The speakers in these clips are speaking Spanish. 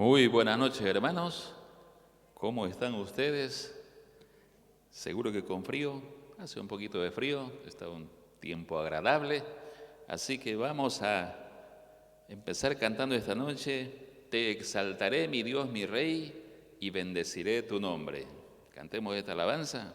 Muy buenas noches, hermanos. ¿Cómo están ustedes? Seguro que con frío. Hace un poquito de frío, está un tiempo agradable. Así que vamos a empezar cantando esta noche. Te exaltaré, mi Dios, mi Rey, y bendeciré tu nombre. Cantemos esta alabanza.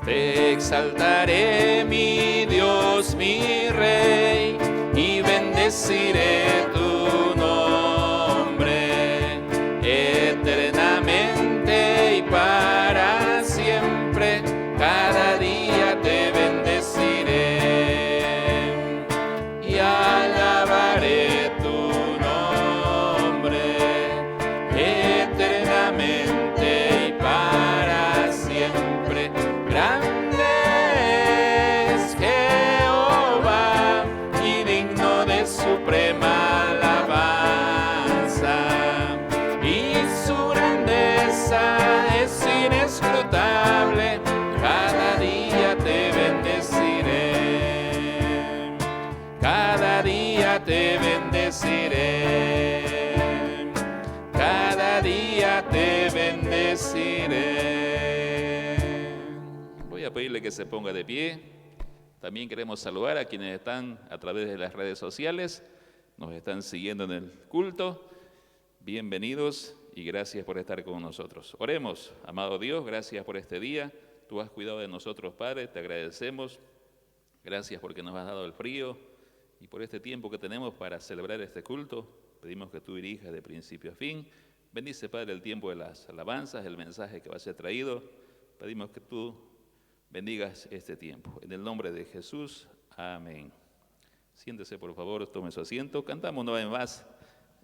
Te exaltaré, mi Dios, mi Rey, y bendeciré tu nombre eternamente y para siempre. Cada día te bendeciré y alabaré tu nombre eternamente y para siempre. Grande es Jehová y digno de suprema alabanza, y su grandeza es inescrutable. Cada día te bendeciré, cada día te bendeciré, cada día te bendeciré. Voy a pedirle que se ponga de pie. También queremos saludar a quienes están a través de las redes sociales, nos están siguiendo en el culto. Bienvenidos y gracias por estar con nosotros. Oremos. Amado Dios, gracias por este día. Tú has cuidado de nosotros, Padre, te agradecemos. Gracias porque nos has dado el frío y por este tiempo que tenemos para celebrar este culto. Pedimos que tú dirijas de principio a fin. Bendice, Padre, el tiempo de las alabanzas, el mensaje que va a ser traído. Pedimos que tú bendigas este tiempo. En el nombre de Jesús, amén. Siéntese, por favor, tome su asiento. Cantamos una vez más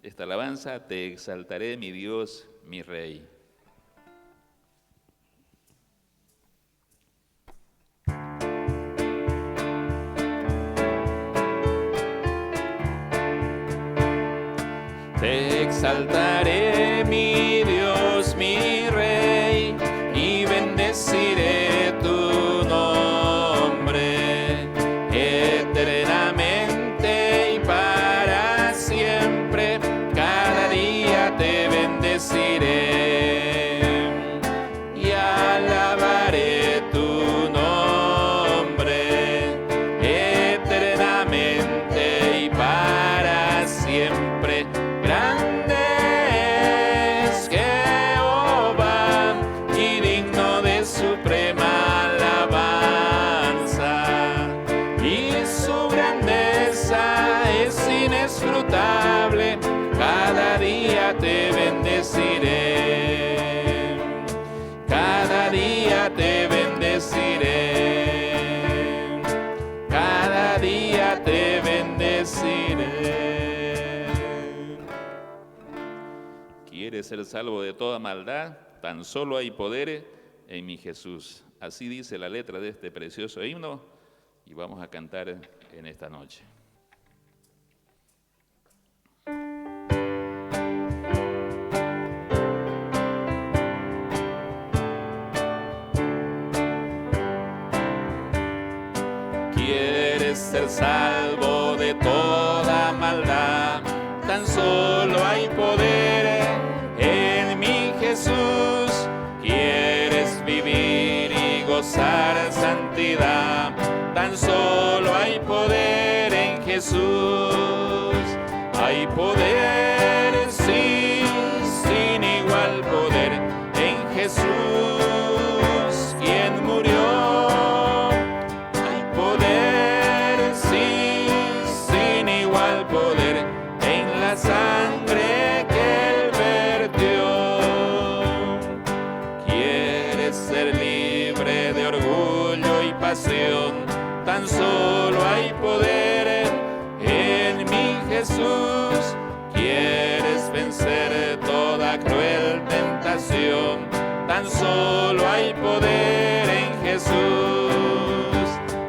esta alabanza. Te exaltaré, mi Dios, mi Rey. Te exaltaré, mi Dios, mi Rey, y bendeciré tu nombre eternamente y para siempre. Cada día te bendeciré y alabaré tu nombre eternamente y para siempre. Grande es Jehová y digno de suprema alabanza, y su grandeza es inescrutable. Cada día te bendeciré, cada día te bendeciré, cada día te bendeciré. ¿Quieres ser salvo de toda maldad? Tan solo hay poder en mi Jesús. Así dice la letra de este precioso himno y vamos a cantar en esta noche. ¿Quieres ser salvo de toda maldad? Tan solo hay poder en mi Jesús. ¿Quieres vivir y gozar santidad? Tan solo hay poder en Jesús. Hay poder, sí, sin igual poder en Jesús, quien murió. Hay poder, sí, sin igual poder en la sangre que Él vertió. ¿Quieres ser libre de orgullo y pasión? Tan solo hay poder en mi Jesús. ¿Quieres vencer toda cruel tentación? Tan solo hay poder en Jesús.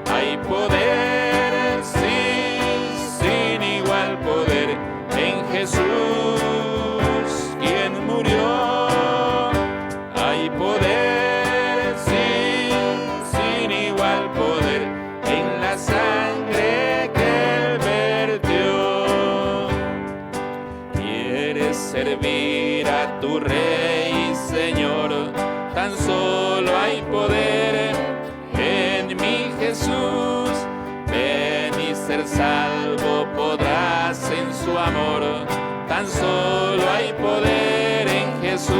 Hay poder, sí, sin igual poder en Jesús, quien murió. tu Rey y Señor. Tan solo hay poder en mi Jesús. Ven y ser salvo podrás en su amor. Tan solo hay poder en Jesús.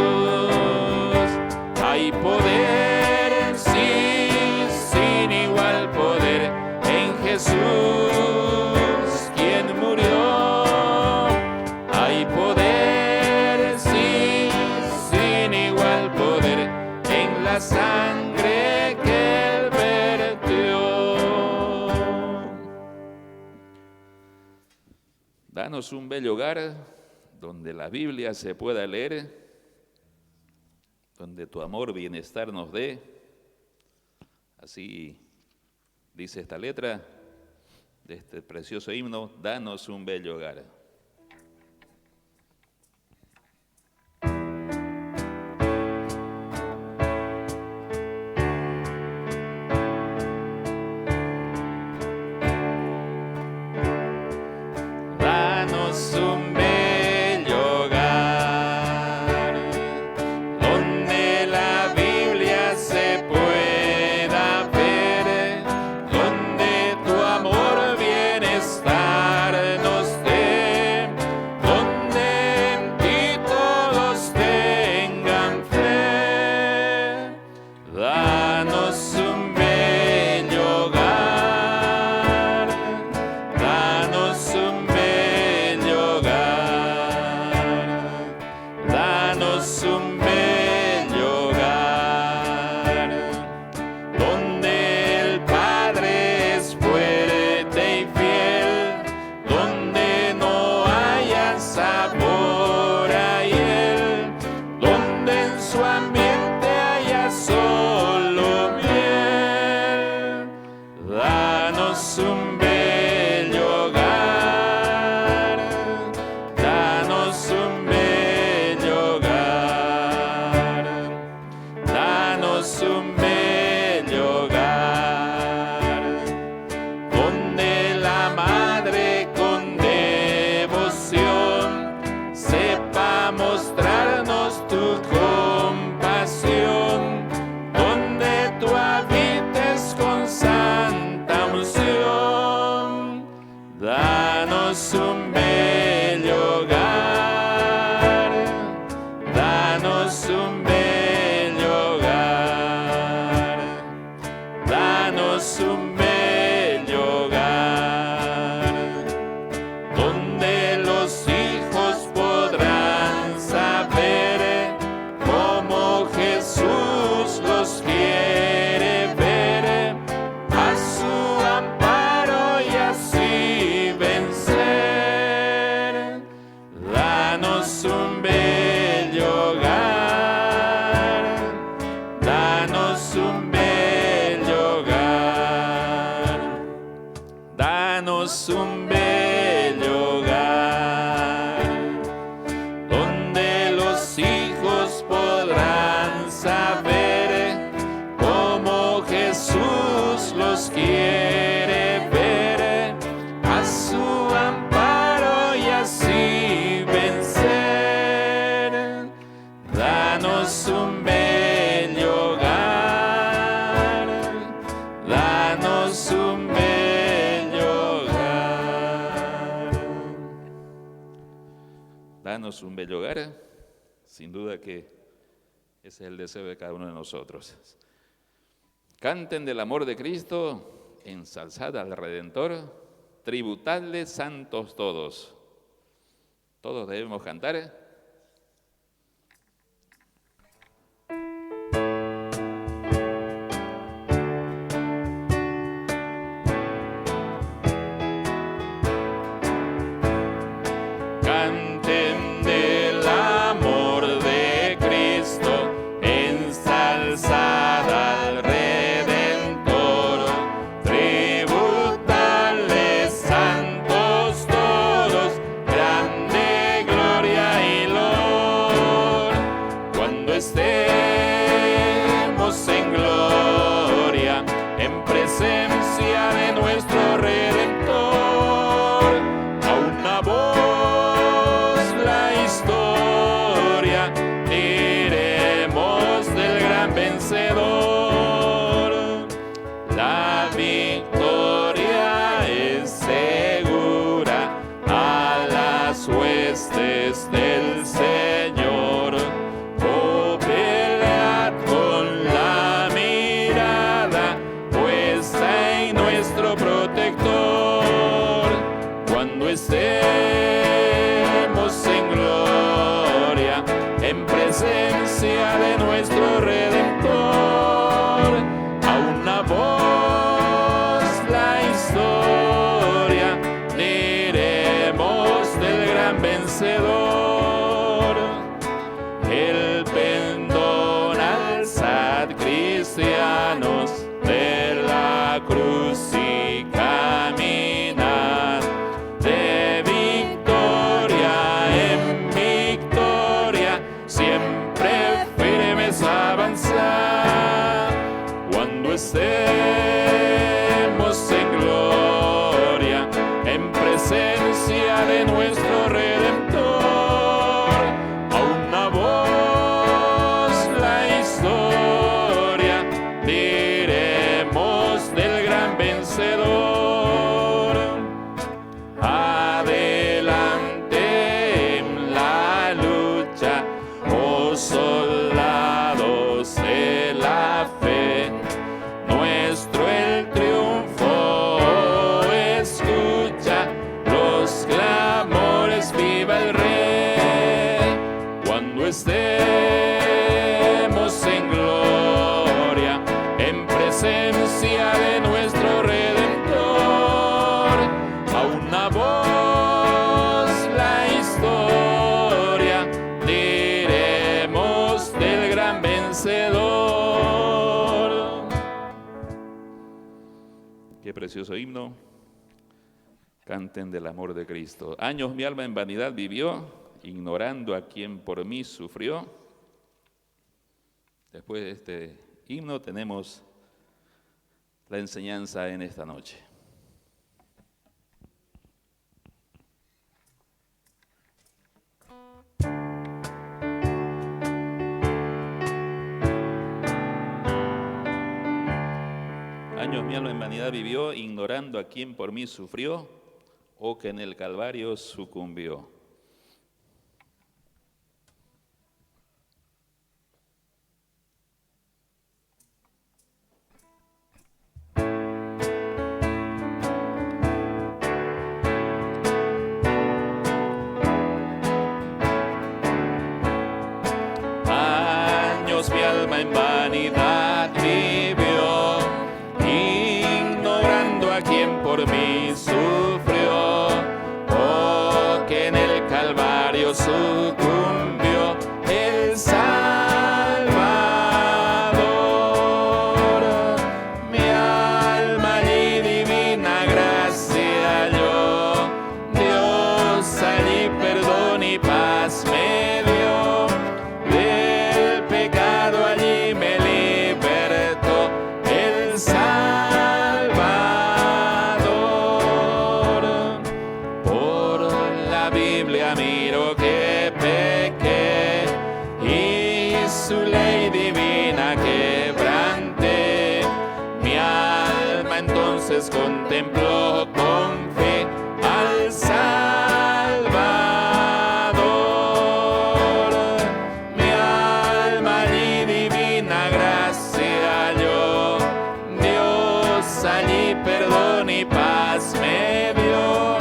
Hay poder, sí, sin igual poder en Jesús, quien murió. Hay poder, sí, sin igual poder en la sangre que Él vertió. Danos un bello hogar donde la Biblia se pueda leer, donde tu amor, bienestar nos dé. Así dice esta letra de este precioso himno: danos un bello hogar. Danos un bello hogar, donde la Biblia se pueda ver, donde tu amor, bienestar nos dé, donde en ti todos tengan fe. Danos un bello hogar, danos un bello hogar, danos un bello hogar, donde el Padre es fuerte y fiel, donde no haya sabor a hiel, donde en su ambiente haya solo miel. Danos un bello hogar, danos un bello hogar, danos un bello hogar, donde la madre con devoción sepa mostrarnos tu compasión, donde tú habites con santa unción. Danos un bello hogar, danos un bello hogar, danos un bello hogar, donde los hijos podrán saber cómo Jesús los quiere ver, a su amparo y así vencer. Danos un bello hogar, danos un bello hogar, danos un bello hogar, donde los hijos podrán saber cómo Jesús los quiere ver, a su amparo y así vencer. Danos un bello hogar, danos un bello hogar. Danos un bello hogar, sin duda que ese es el deseo de cada uno de nosotros. Canten del amor de Cristo, ensalzad al Redentor, tributadle santos todos. Todos debemos cantar. Canten del amor de Cristo, ensalzad al Redentor, tributadle santos todos, grande gloria y loor. Cuando estemos en gloria, en presencia de nuestro Redentor, a una voz la historia estemos en gloria, en presencia de nuestro Redentor, a una voz la historia diremos del gran vencedor. Adelante en la lucha, oh soldados de la fe, nuestro el triunfo escucha, los clamores, viva el Rey. Cuando estemos en gloria, en presencia de nuestro Redentor, a una voz la historia diremos del gran vencedor. Qué precioso himno. Canten del amor de Cristo. Años mi alma en vanidad vivió, ignorando a quien por mí sufrió. Después de este himno tenemos la enseñanza en esta noche. Años mi alma en vanidad vivió, ignorando a quien por mí sufrió, o que en el Calvario sucumbió. Años mi alma en vanidad vivió, ignorando a quien por mí sufrió, oh, que en el Calvario sucumbió el Salvador. Mi alma y divina gracia halló, Dios allí perdón y paz me dio, del pecado allí me libertó el Salvador. Por la Biblia miro que pequé y su ley divina quebranté. Mi alma entonces contempló con fe al Salvador. Mi alma allí divina gracia halló, Dios allí perdón y paz me dio,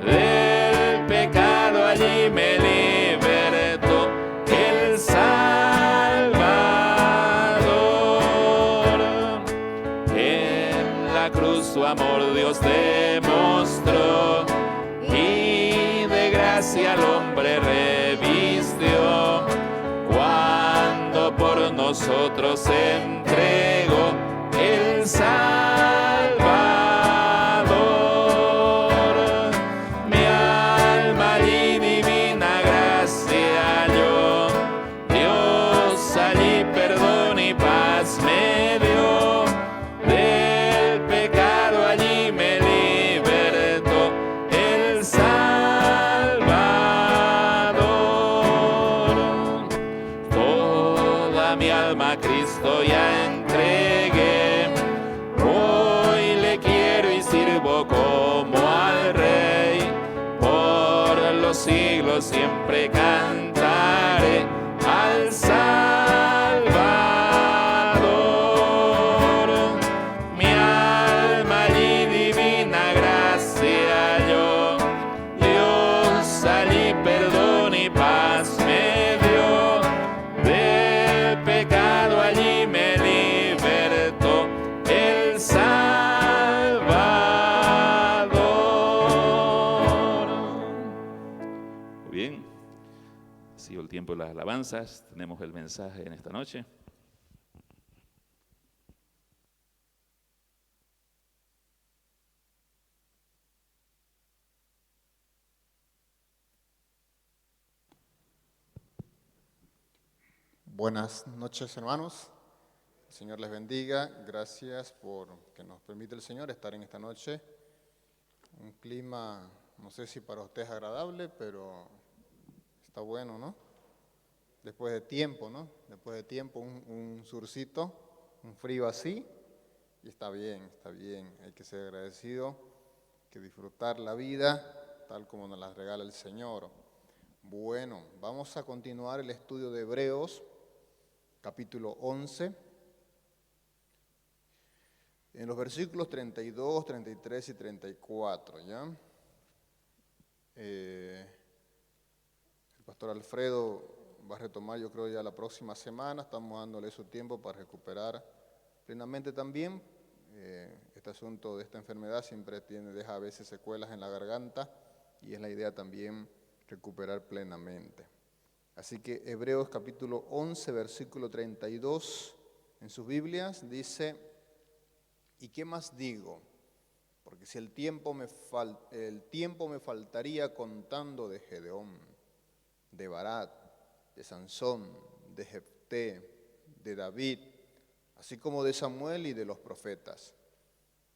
del pecado allí me libertó el Salvador. En la cruz su amor Dios demostró y de gracia al hombre revistió, cuando por nosotros se entregó el Salvador. Mi alma allí divina gracia halló, Dios allí perdón y paz me dio, del pecado allí me libertó el Salvador. Toda mi alma a Cristo ya entregué, hoy le quiero y sirvo como al Rey, por los siglos siempre cantaré al Salvador. Mi alma allí divina gracia halló, Dios allí perdón y paz me dio, del pecado allí me libertó el Salvador. Muy bien, ha sido el tiempo de las alabanzas, tenemos el mensaje en esta noche. Buenas noches, hermanos. Señor les bendiga. Gracias por que nos permite el Señor estar en esta noche. Un clima, no sé si para usted es agradable, pero está bueno, ¿no? Después de tiempo, ¿no? Después de tiempo, un surcito, un frío así, y está bien, está bien. Hay que ser agradecido, hay que disfrutar la vida tal como nos la regala el Señor. Bueno, vamos a continuar el estudio de Hebreos, capítulo 11. En los versículos 32, 33 y 34, ¿ya? El pastor Alfredo va a retomar, yo creo, ya la próxima semana. Estamos dándole su tiempo para recuperar plenamente también. Este asunto de esta enfermedad siempre deja a veces secuelas en la garganta y es la idea también recuperar plenamente. Así que Hebreos capítulo 11, versículo 32, en sus Biblias dice: ¿y qué más digo? Porque si el tiempo me faltaría contando de Gedeón, de Barat, de Sansón, de Jefté, de David, así como de Samuel y de los profetas,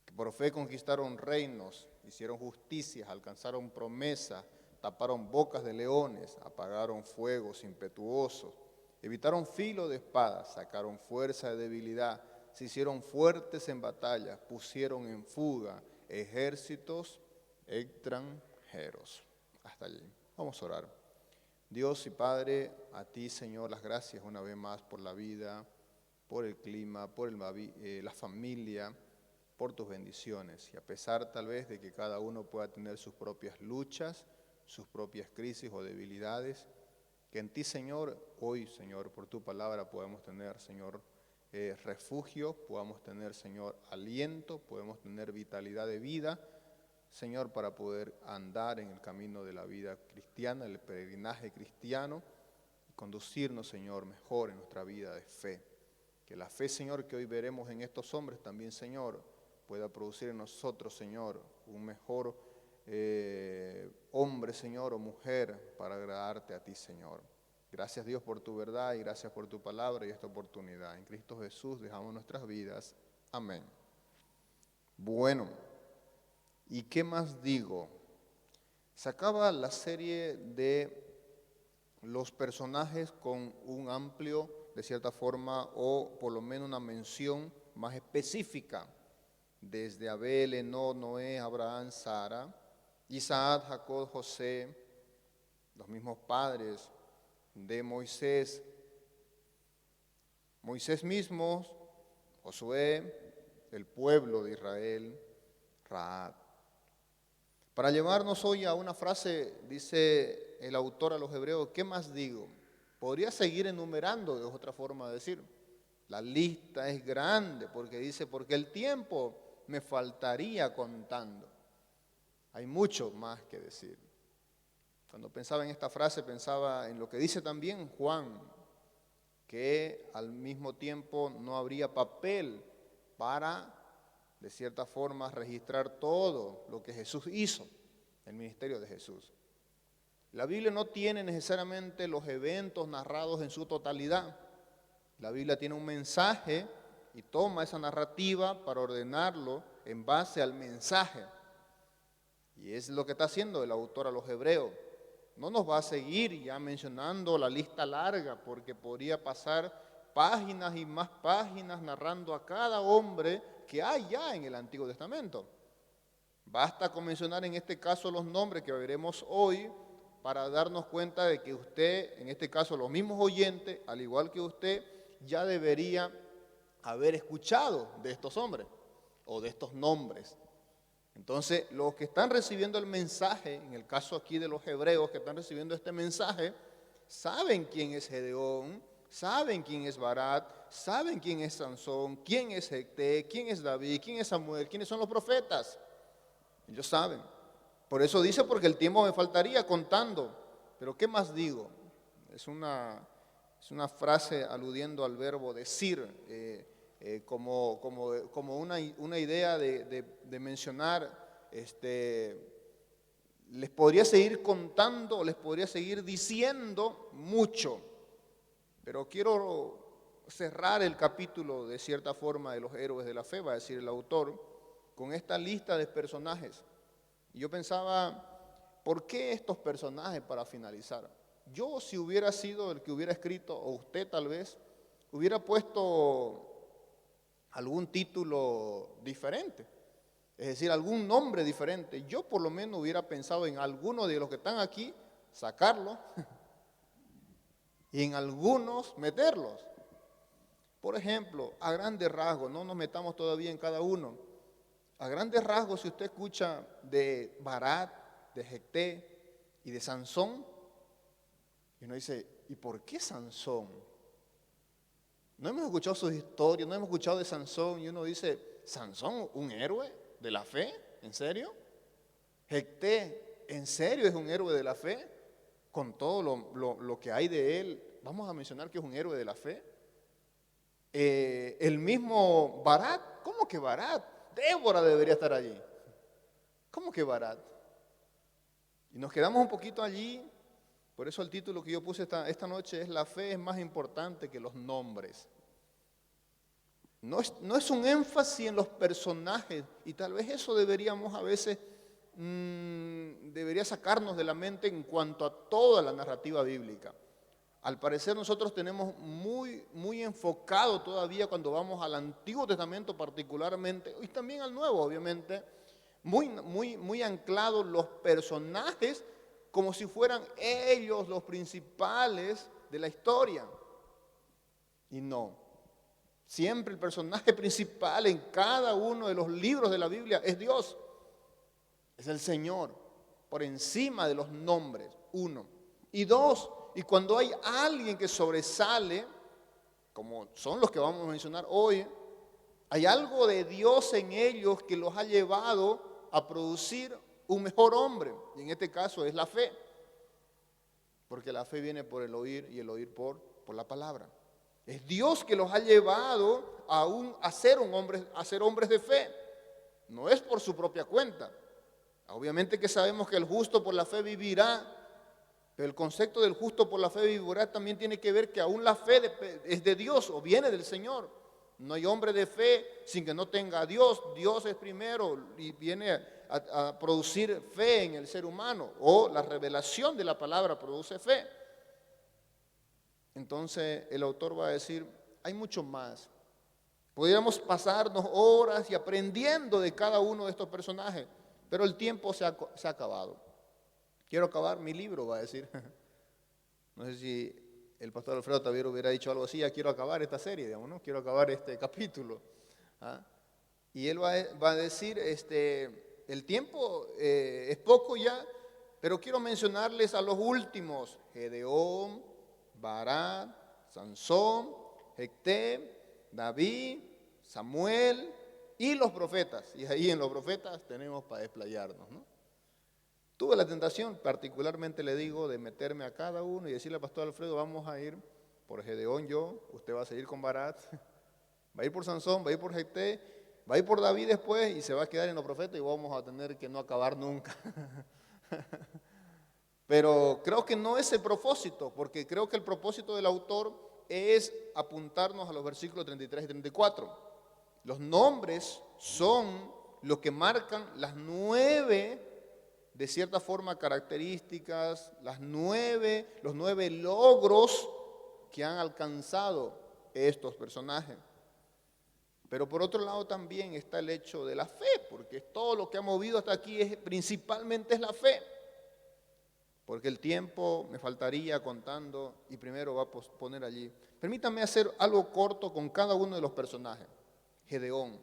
que por fe conquistaron reinos, hicieron justicias, alcanzaron promesas, taparon bocas de leones, apagaron fuegos impetuosos, evitaron filo de espada, sacaron fuerza de debilidad, se hicieron fuertes en batalla, pusieron en fuga ejércitos extranjeros. Hasta allí. Vamos a orar. Dios y Padre, a ti, Señor, las gracias una vez más por la vida, por el clima, por la familia, por tus bendiciones. Y a pesar tal vez de que cada uno pueda tener sus propias luchas, sus propias crisis o debilidades, que en ti, Señor, hoy, Señor, por tu palabra podemos tener, Señor, refugio, podamos tener, Señor, aliento, podemos tener vitalidad de vida, Señor, para poder andar en el camino de la vida cristiana, el peregrinaje cristiano, y conducirnos, Señor, mejor en nuestra vida de fe. Que la fe, Señor, que hoy veremos en estos hombres también, Señor, pueda producir en nosotros, Señor, un mejor hombre, Señor, o mujer para agradarte a ti, Señor. Gracias, Dios, por tu verdad y gracias por tu palabra y esta oportunidad. En Cristo Jesús dejamos nuestras vidas. Amén. Bueno, ¿y qué más digo? Se acaba la serie de los personajes con un amplio, de cierta forma, o por lo menos una mención más específica. Desde Abel, Enoc, Noé, Abraham, Sara, Isaac, Jacob, José, los mismos padres de Moisés mismo, Josué, el pueblo de Israel, Rahab. Para llevarnos hoy a una frase, dice el autor a los hebreos, ¿qué más digo? Podría seguir enumerando, de otra forma de decir. La lista es grande porque dice, porque el tiempo me faltaría contando. Hay mucho más que decir. Cuando pensaba en esta frase, pensaba en lo que dice también Juan, que al mismo tiempo no habría papel para, de cierta forma, registrar todo lo que Jesús hizo, el ministerio de Jesús. La Biblia no tiene necesariamente los eventos narrados en su totalidad. La Biblia tiene un mensaje y toma esa narrativa para ordenarlo en base al mensaje. Y es lo que está haciendo el autor a los hebreos. No nos va a seguir ya mencionando la lista larga, porque podría pasar páginas y más páginas narrando a cada hombre que hay ya en el Antiguo Testamento. Basta con mencionar en este caso los nombres que veremos hoy para darnos cuenta de que usted, en este caso los mismos oyentes, al igual que usted, ya debería haber escuchado de estos hombres o de estos nombres. Entonces, los que están recibiendo el mensaje, en el caso aquí de los hebreos que están recibiendo este mensaje, saben quién es Gedeón, saben quién es Barat, saben quién es Sansón, quién es Jefté, quién es David, quién es Samuel, quiénes son los profetas. Ellos saben. Por eso dice, porque el tiempo me faltaría contando. Pero ¿qué más digo? Es una frase aludiendo al verbo decir, como una idea de mencionar, les podría seguir contando, les podría seguir diciendo mucho, pero quiero cerrar el capítulo de cierta forma de los héroes de la fe, va a decir el autor, con esta lista de personajes. Y yo pensaba, ¿por qué estos personajes para finalizar? Yo, si hubiera sido el que hubiera escrito, o usted tal vez, hubiera puesto algún título diferente, es decir, algún nombre diferente. Yo por lo menos hubiera pensado en alguno de los que están aquí, sacarlo, y en algunos meterlos. Por ejemplo, a grandes rasgos, no nos metamos todavía en cada uno. A grandes rasgos, si usted escucha de Barat, de Jefté y de Sansón, y uno dice, ¿y por qué Sansón? No hemos escuchado sus historias, no hemos escuchado de Sansón, y uno dice, ¿Sansón, un héroe de la fe? ¿En serio? Jefté, ¿en serio es un héroe de la fe? Con todo lo que hay de él, vamos a mencionar que es un héroe de la fe. El mismo Barat, ¿cómo que Barat? Débora debería estar allí. ¿Cómo que Barat? Y nos quedamos un poquito allí, por eso el título que yo puse esta noche es: la fe es más importante que los nombres. No es un énfasis en los personajes, y tal vez eso deberíamos a veces, debería sacarnos de la mente en cuanto a toda la narrativa bíblica. Al parecer nosotros tenemos muy enfocado todavía cuando vamos al Antiguo Testamento particularmente, y también al Nuevo obviamente, muy anclados los personajes como si fueran ellos los principales de la historia. Y no, siempre el personaje principal en cada uno de los libros de la Biblia es Dios, es el Señor, por encima de los nombres, uno. Y dos, y cuando hay alguien que sobresale, como son los que vamos a mencionar hoy, hay algo de Dios en ellos que los ha llevado a producir un mejor hombre, y en este caso es la fe, porque la fe viene por el oír y el oír por la palabra. Es Dios que los ha llevado a ser hombres de fe, no es por su propia cuenta. Obviamente que sabemos que el justo por la fe vivirá, pero el concepto del justo por la fe vivirá también tiene que ver que aún la fe es de Dios o viene del Señor. No hay hombre de fe sin que no tenga a Dios. Dios es primero y viene a producir fe en el ser humano, o la revelación de la palabra produce fe. Entonces el autor va a decir, hay mucho más. Podríamos pasarnos horas y aprendiendo de cada uno de estos personajes, pero el tiempo se ha acabado. Quiero acabar mi libro, va a decir. No sé si el pastor Alfredo Taviero hubiera dicho algo así: ya quiero acabar esta serie, digamos, ¿no? Quiero acabar este capítulo. ¿Ah? Y él va a decir, el tiempo es poco ya, pero quiero mencionarles a los últimos: Gedeón, Barak, Sansón, Jefté, David, Samuel y los profetas. Y ahí en los profetas tenemos para desplayarnos, ¿no? Tuve la tentación, particularmente le digo, de meterme a cada uno y decirle al pastor Alfredo, vamos a ir por Gedeón yo, usted va a seguir con Barak, va a ir por Sansón, va a ir por Jefté, va a ir por David después y se va a quedar en los profetas y vamos a tener que no acabar nunca. Pero creo que no es el propósito, porque creo que el propósito del autor es apuntarnos a los versículos 33 y 34. Los nombres son lo que marcan las 9, de cierta forma, características, los 9 logros que han alcanzado estos personajes. Pero por otro lado también está el hecho de la fe, porque todo lo que ha movido hasta aquí principalmente es la fe. Porque el tiempo me faltaría contando y primero va a poner allí. Permítame hacer algo corto con cada uno de los personajes. Gedeón.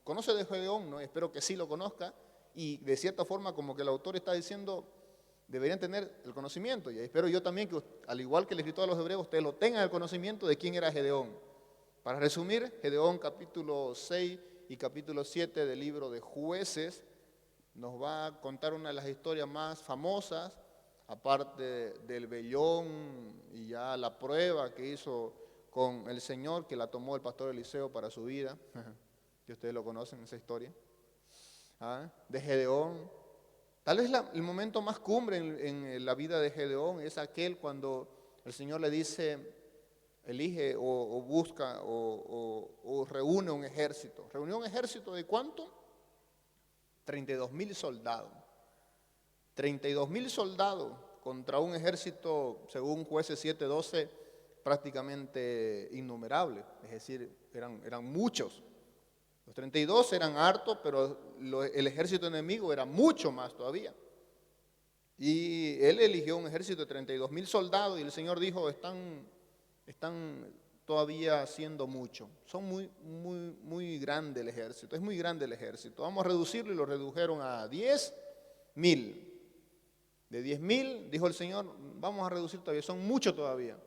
¿Conoce de Gedeón? No, espero que sí lo conozca. Y de cierta forma, como que el autor está diciendo, deberían tener el conocimiento. Y espero yo también que, al igual que el escritor de los Hebreos, ustedes lo tengan el conocimiento de quién era Gedeón. Para resumir, Gedeón capítulo 6 y capítulo 7 del libro de Jueces nos va a contar una de las historias más famosas, aparte del vellón y ya la prueba que hizo con el Señor, que la tomó el pastor Eliseo para su vida, que ustedes lo conocen, esa historia. De Gedeón. Tal vez el momento más cumbre en la vida de Gedeón es aquel cuando el Señor le dice, elige o busca o reúne un ejército. ¿Reunió un ejército de cuánto? 32,000 soldados. 32,000 soldados contra un ejército, según Jueces 7:12, prácticamente innumerable. Es decir, eran muchos. Los 32 eran hartos, pero el ejército enemigo era mucho más todavía. Y él eligió un ejército de 32,000 soldados y el Señor dijo, están todavía siendo mucho. Son muy grande el ejército, es muy grande el ejército. Vamos a reducirlo y lo redujeron a 10,000. De 10,000, dijo el Señor, vamos a reducir todavía, son muchos todavía.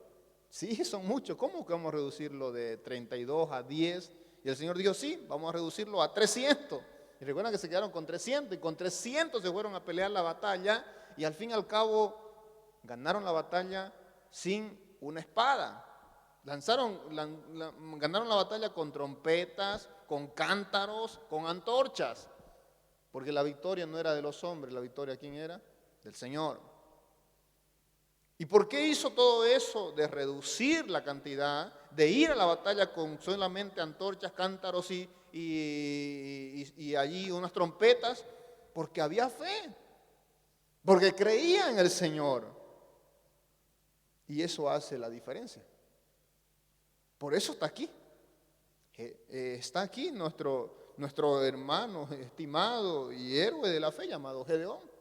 Sí, son muchos. ¿Cómo que vamos a reducirlo de 32 a 10? Y el Señor dijo, sí, vamos a reducirlo a 300. Y recuerdan que se quedaron con 300 y con 300 se fueron a pelear la batalla y al fin y al cabo ganaron la batalla sin una espada. Ganaron la batalla con trompetas, con cántaros, con antorchas. Porque la victoria no era de los hombres, la victoria ¿quién era? Del Señor. ¿Y por qué hizo todo eso de reducir la cantidad, de ir a la batalla con solamente antorchas, cántaros y allí unas trompetas? Porque había fe, porque creía en el Señor. Y eso hace la diferencia. Por eso está aquí. Está aquí nuestro hermano estimado y héroe de la fe llamado Gedeón.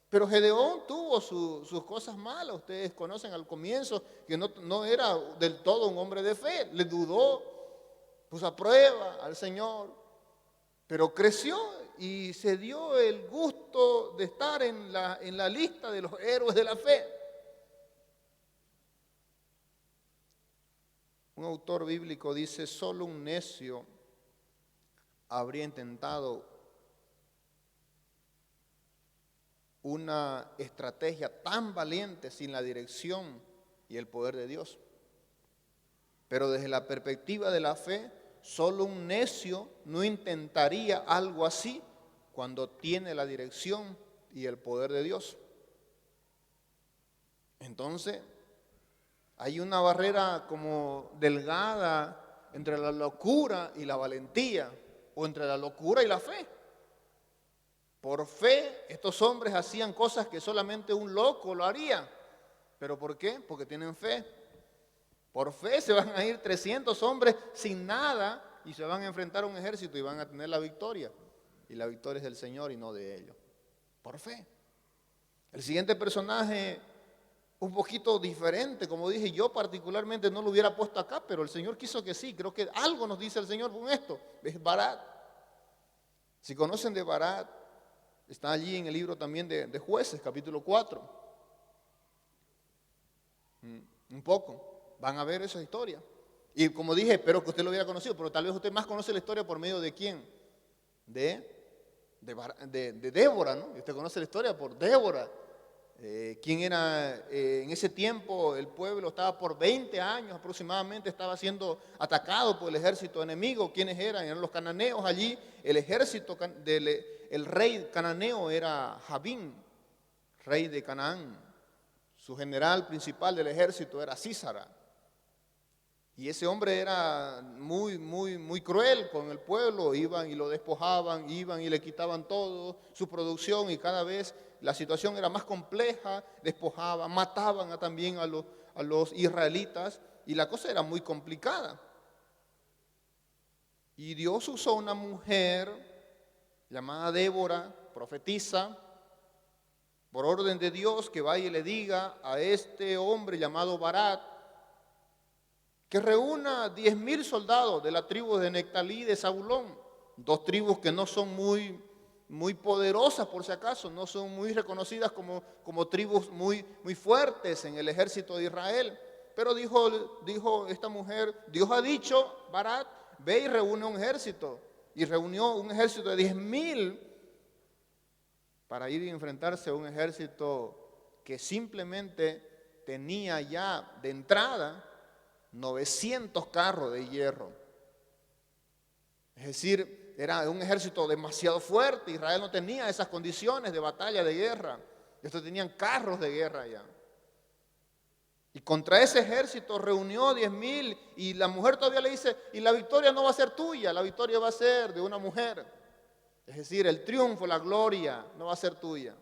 Pero Gedeón tuvo sus cosas malas. Ustedes conocen al comienzo que no era del todo un hombre de fe. Le dudó, puso a prueba al Señor. Pero creció y se dio el gusto de estar en la lista de los héroes de la fe. Un autor bíblico dice, solo un necio habría intentado una estrategia tan valiente sin la dirección y el poder de Dios. Pero desde la perspectiva de la fe, solo un necio no intentaría algo así cuando tiene la dirección y el poder de Dios. Entonces, hay una barrera como delgada entre la locura y la valentía, o entre la locura y la fe. Por fe, estos hombres hacían cosas que solamente un loco lo haría. ¿Pero por qué? Porque tienen fe. Por fe se van a ir 300 hombres sin nada y se van a enfrentar a un ejército y van a tener la victoria. Y la victoria es del Señor y no de ellos. Por fe. El siguiente personaje, un poquito diferente, como dije, yo particularmente no lo hubiera puesto acá, pero el Señor quiso que sí. Creo que algo nos dice el Señor con esto. Es Barak. Si conocen de Barak, está allí en el libro también de Jueces, capítulo 4. Un poco. Van a ver esa historia. Y como dije, espero que usted lo hubiera conocido, pero tal vez usted más conoce la historia por medio de quién. De Débora, ¿no? Usted conoce la historia por Débora. ¿Quién era en ese tiempo? El pueblo estaba por 20 años aproximadamente, estaba siendo atacado por el ejército enemigo. ¿Quiénes eran? Eran los cananeos allí. El ejército el rey cananeo era Jabín, rey de Canaán. Su general principal del ejército era Sísara. Y ese hombre era muy cruel con el pueblo. Iban y lo despojaban, iban y le quitaban todo, su producción, y cada vez la situación era más compleja. Despojaban, mataban también a los israelitas y la cosa era muy complicada. Y Dios usó una mujer llamada Débora, profetisa, por orden de Dios, que vaya y le diga a este hombre llamado Barak que reúna 10,000 soldados de la tribu de Nectalí y de Zabulón, dos tribus que no son muy poderosas por si acaso, no son muy reconocidas como tribus muy fuertes en el ejército de Israel. Pero dijo esta mujer, Dios ha dicho, Barak, ve y reúne un ejército. Y reunió un ejército de 10,000 para ir y enfrentarse a un ejército que simplemente tenía ya de entrada 900 carros de hierro. Es decir, era un ejército demasiado fuerte. Israel no tenía esas condiciones de batalla, de guerra. Estos tenían carros de guerra ya. Y contra ese ejército reunió 10,000 y la mujer todavía le dice, y la victoria no va a ser tuya, la victoria va a ser de una mujer. Es decir, el triunfo, la gloria no va a ser tuya.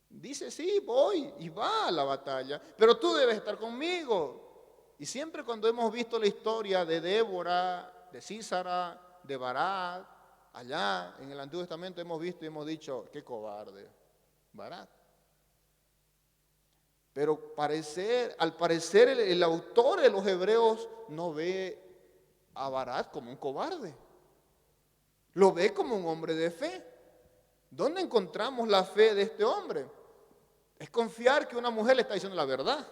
Dice, sí, voy y va a la batalla, pero tú debes estar conmigo. Y siempre cuando hemos visto la historia de Débora, de Sísara, de Barak, allá en el Antiguo Testamento hemos visto y hemos dicho, qué cobarde, Barak. Pero al parecer el autor de los Hebreos no ve a Barak como un cobarde. Lo ve como un hombre de fe. ¿Dónde encontramos la fe de este hombre? Es confiar que una mujer le está diciendo la verdad.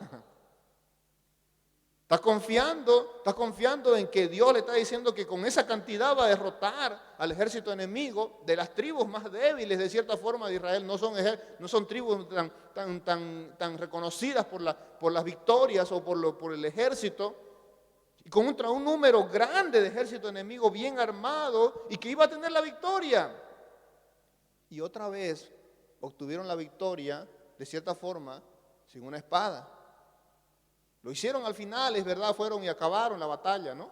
Está confiando en que Dios le está diciendo que con esa cantidad va a derrotar al ejército enemigo de las tribus más débiles, de cierta forma, de Israel. No son tribus tan reconocidas por las victorias o por el ejército. Y contra un número grande de ejército enemigo bien armado y que iba a tener la victoria. Y otra vez obtuvieron la victoria, de cierta forma, sin una espada. Lo hicieron al final, es verdad, fueron y acabaron la batalla, ¿no?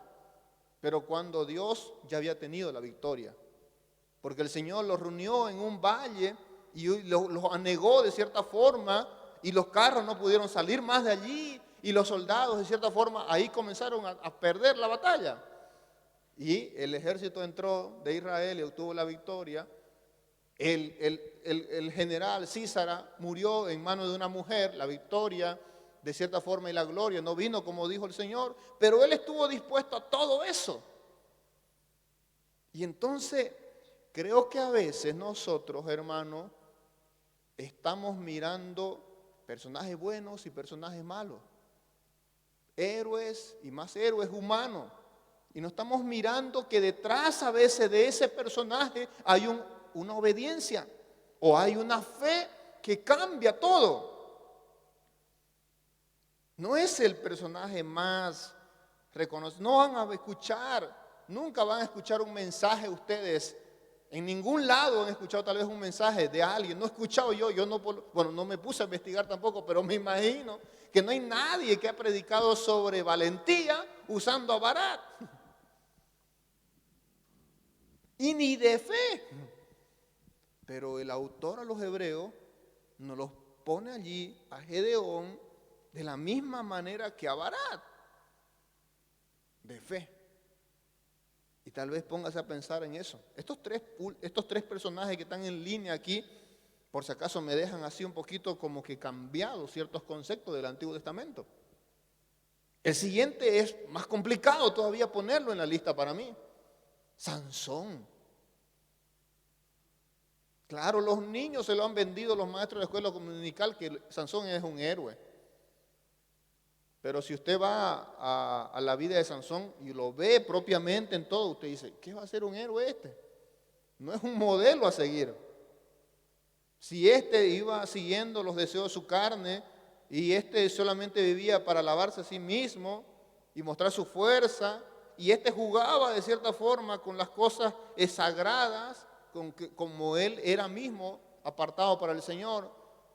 Pero cuando Dios ya había tenido la victoria, porque el Señor los reunió en un valle y los anegó de cierta forma, y los carros no pudieron salir más de allí, y los soldados de cierta forma ahí comenzaron a perder la batalla. Y el ejército entró de Israel y obtuvo la victoria. El general Sísara murió en manos de una mujer, la victoria de cierta forma y la gloria no vino como dijo el Señor, pero él estuvo dispuesto a todo eso. Y entonces creo que a veces nosotros, hermanos, estamos mirando personajes buenos y personajes malos, héroes y más héroes humanos, y no estamos mirando que detrás a veces de ese personaje hay una obediencia o hay una fe que cambia todo. No es el personaje más reconocido. No van a escuchar, nunca van a escuchar un mensaje ustedes. En ningún lado han escuchado tal vez un mensaje de alguien. No he escuchado yo no me puse a investigar tampoco, pero me imagino que no hay nadie que ha predicado sobre valentía usando a Barak. Y ni de fe. Pero el autor a los Hebreos nos los pone allí a Gedeón de la misma manera que a Barak, de fe. Y tal vez póngase a pensar en eso. Estos tres personajes que están en línea aquí, por si acaso me dejan así un poquito como que cambiados ciertos conceptos del Antiguo Testamento. El siguiente es más complicado todavía ponerlo en la lista para mí. Sansón. Claro, los niños se lo han vendido los maestros de la escuela dominical que Sansón es un héroe. Pero si usted va a la vida de Sansón y lo ve propiamente en todo, usted dice, ¿qué va a ser un héroe este? No es un modelo a seguir. Si este iba siguiendo los deseos de su carne y este solamente vivía para alabarse a sí mismo y mostrar su fuerza, y este jugaba de cierta forma con las cosas sagradas, como él era mismo apartado para el Señor,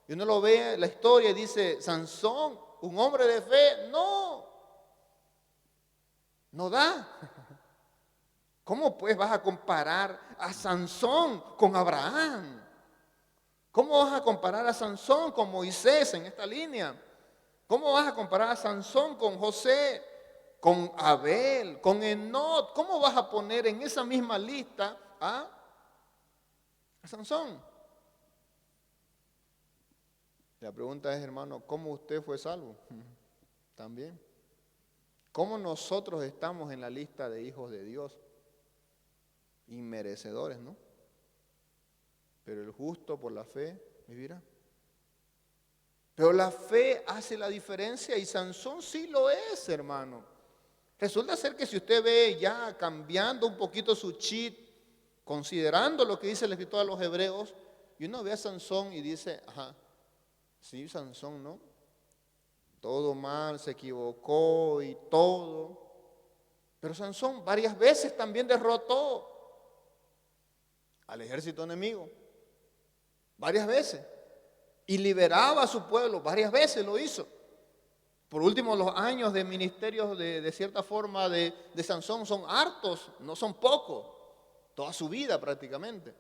y uno lo ve en la historia y dice, Sansón, un hombre de fe, no da. ¿Cómo pues vas a comparar a Sansón con Abraham? ¿Cómo vas a comparar a Sansón con Moisés en esta línea? ¿Cómo vas a comparar a Sansón con José, con Abel, con Enoc? ¿Cómo vas a poner en esa misma lista a Sansón? La pregunta es, hermano, ¿cómo usted fue salvo? También. ¿Cómo nosotros estamos en la lista de hijos de Dios? Inmerecedores, ¿no? Pero el justo por la fe vivirá. Pero la fe hace la diferencia y Sansón sí lo es, hermano. Resulta ser que si usted ve ya cambiando un poquito su chip, considerando lo que dice el escritor de los Hebreos, y uno ve a Sansón y dice, ajá, sí, Sansón, ¿no? Todo mal, se equivocó y todo. Pero Sansón varias veces también derrotó al ejército enemigo. Varias veces. Y liberaba a su pueblo. Varias veces lo hizo. Por último, los años de ministerio de cierta forma de Sansón son hartos, no son pocos, toda su vida prácticamente.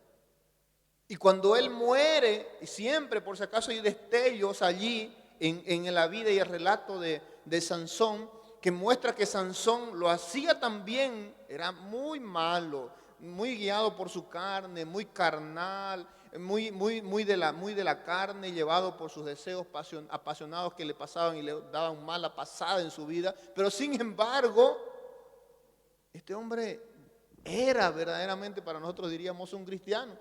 Y cuando él muere, y siempre por si acaso hay destellos allí en la vida y el relato de Sansón, que muestra que Sansón lo hacía también, era muy malo, muy guiado por su carne, muy carnal, muy de la carne, llevado por sus deseos apasionados que le pasaban y le daban mala pasada en su vida. Pero sin embargo, este hombre era verdaderamente, para nosotros diríamos, un cristiano.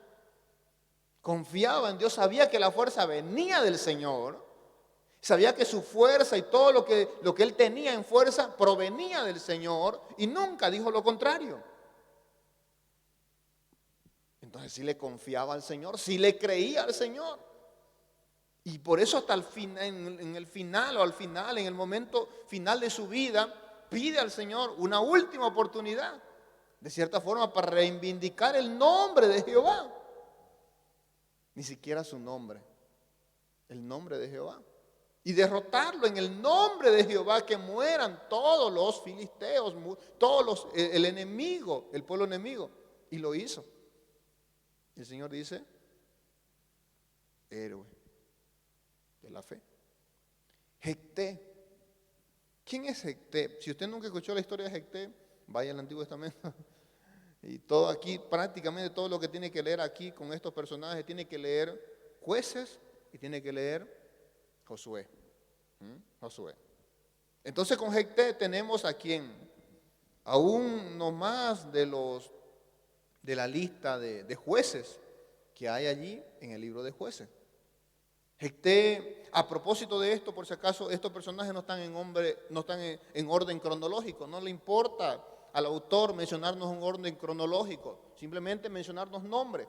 Confiaba en Dios, sabía que la fuerza venía del Señor, sabía que su fuerza y todo lo que él tenía en fuerza provenía del Señor y nunca dijo lo contrario. Entonces sí le confiaba al Señor, sí le creía al Señor. Y por eso hasta el final, en el final o al final, en el momento final de su vida, pide al Señor una última oportunidad, de cierta forma, para reivindicar el nombre de Jehová. Ni siquiera su nombre, el nombre de Jehová. Y derrotarlo en el nombre de Jehová, que mueran todos los filisteos, el enemigo, el pueblo enemigo. Y lo hizo. El Señor dice, héroe de la fe. Jecté. ¿Quién es Jecté? Si usted nunca escuchó la historia de Jecté, vaya al Antiguo Testamento. Y todo aquí, prácticamente todo lo que tiene que leer aquí con estos personajes, tiene que leer Jueces y tiene que leer Josué. Josué. Entonces con Jecté tenemos a quién, a uno más de la lista de jueces que hay allí en el libro de Jueces. Jecté, a propósito de esto, por si acaso, estos personajes no están en orden cronológico, no le importa al autor mencionarnos un orden cronológico, simplemente mencionarnos nombres.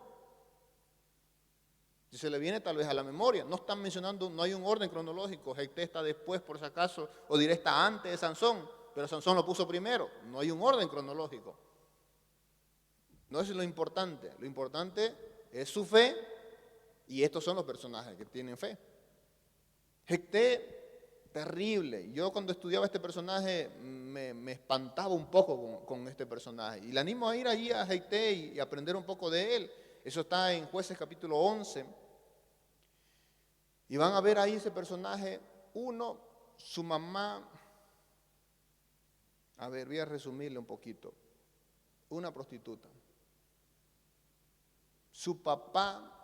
Si se le viene tal vez a la memoria, no están mencionando, no hay un orden cronológico, Jecté está después por si acaso, o diré está antes de Sansón, pero Sansón lo puso primero, no hay un orden cronológico. No es lo importante es su fe y estos son los personajes que tienen fe. Jecté, terrible. Yo cuando estudiaba este personaje me espantaba un poco con este personaje. Y le animo a ir allí a Jecté y aprender un poco de él. Eso está en Jueces capítulo 11. Y van a ver ahí ese personaje. Uno, su mamá, a ver, voy a resumirle un poquito. Una prostituta. Su papá,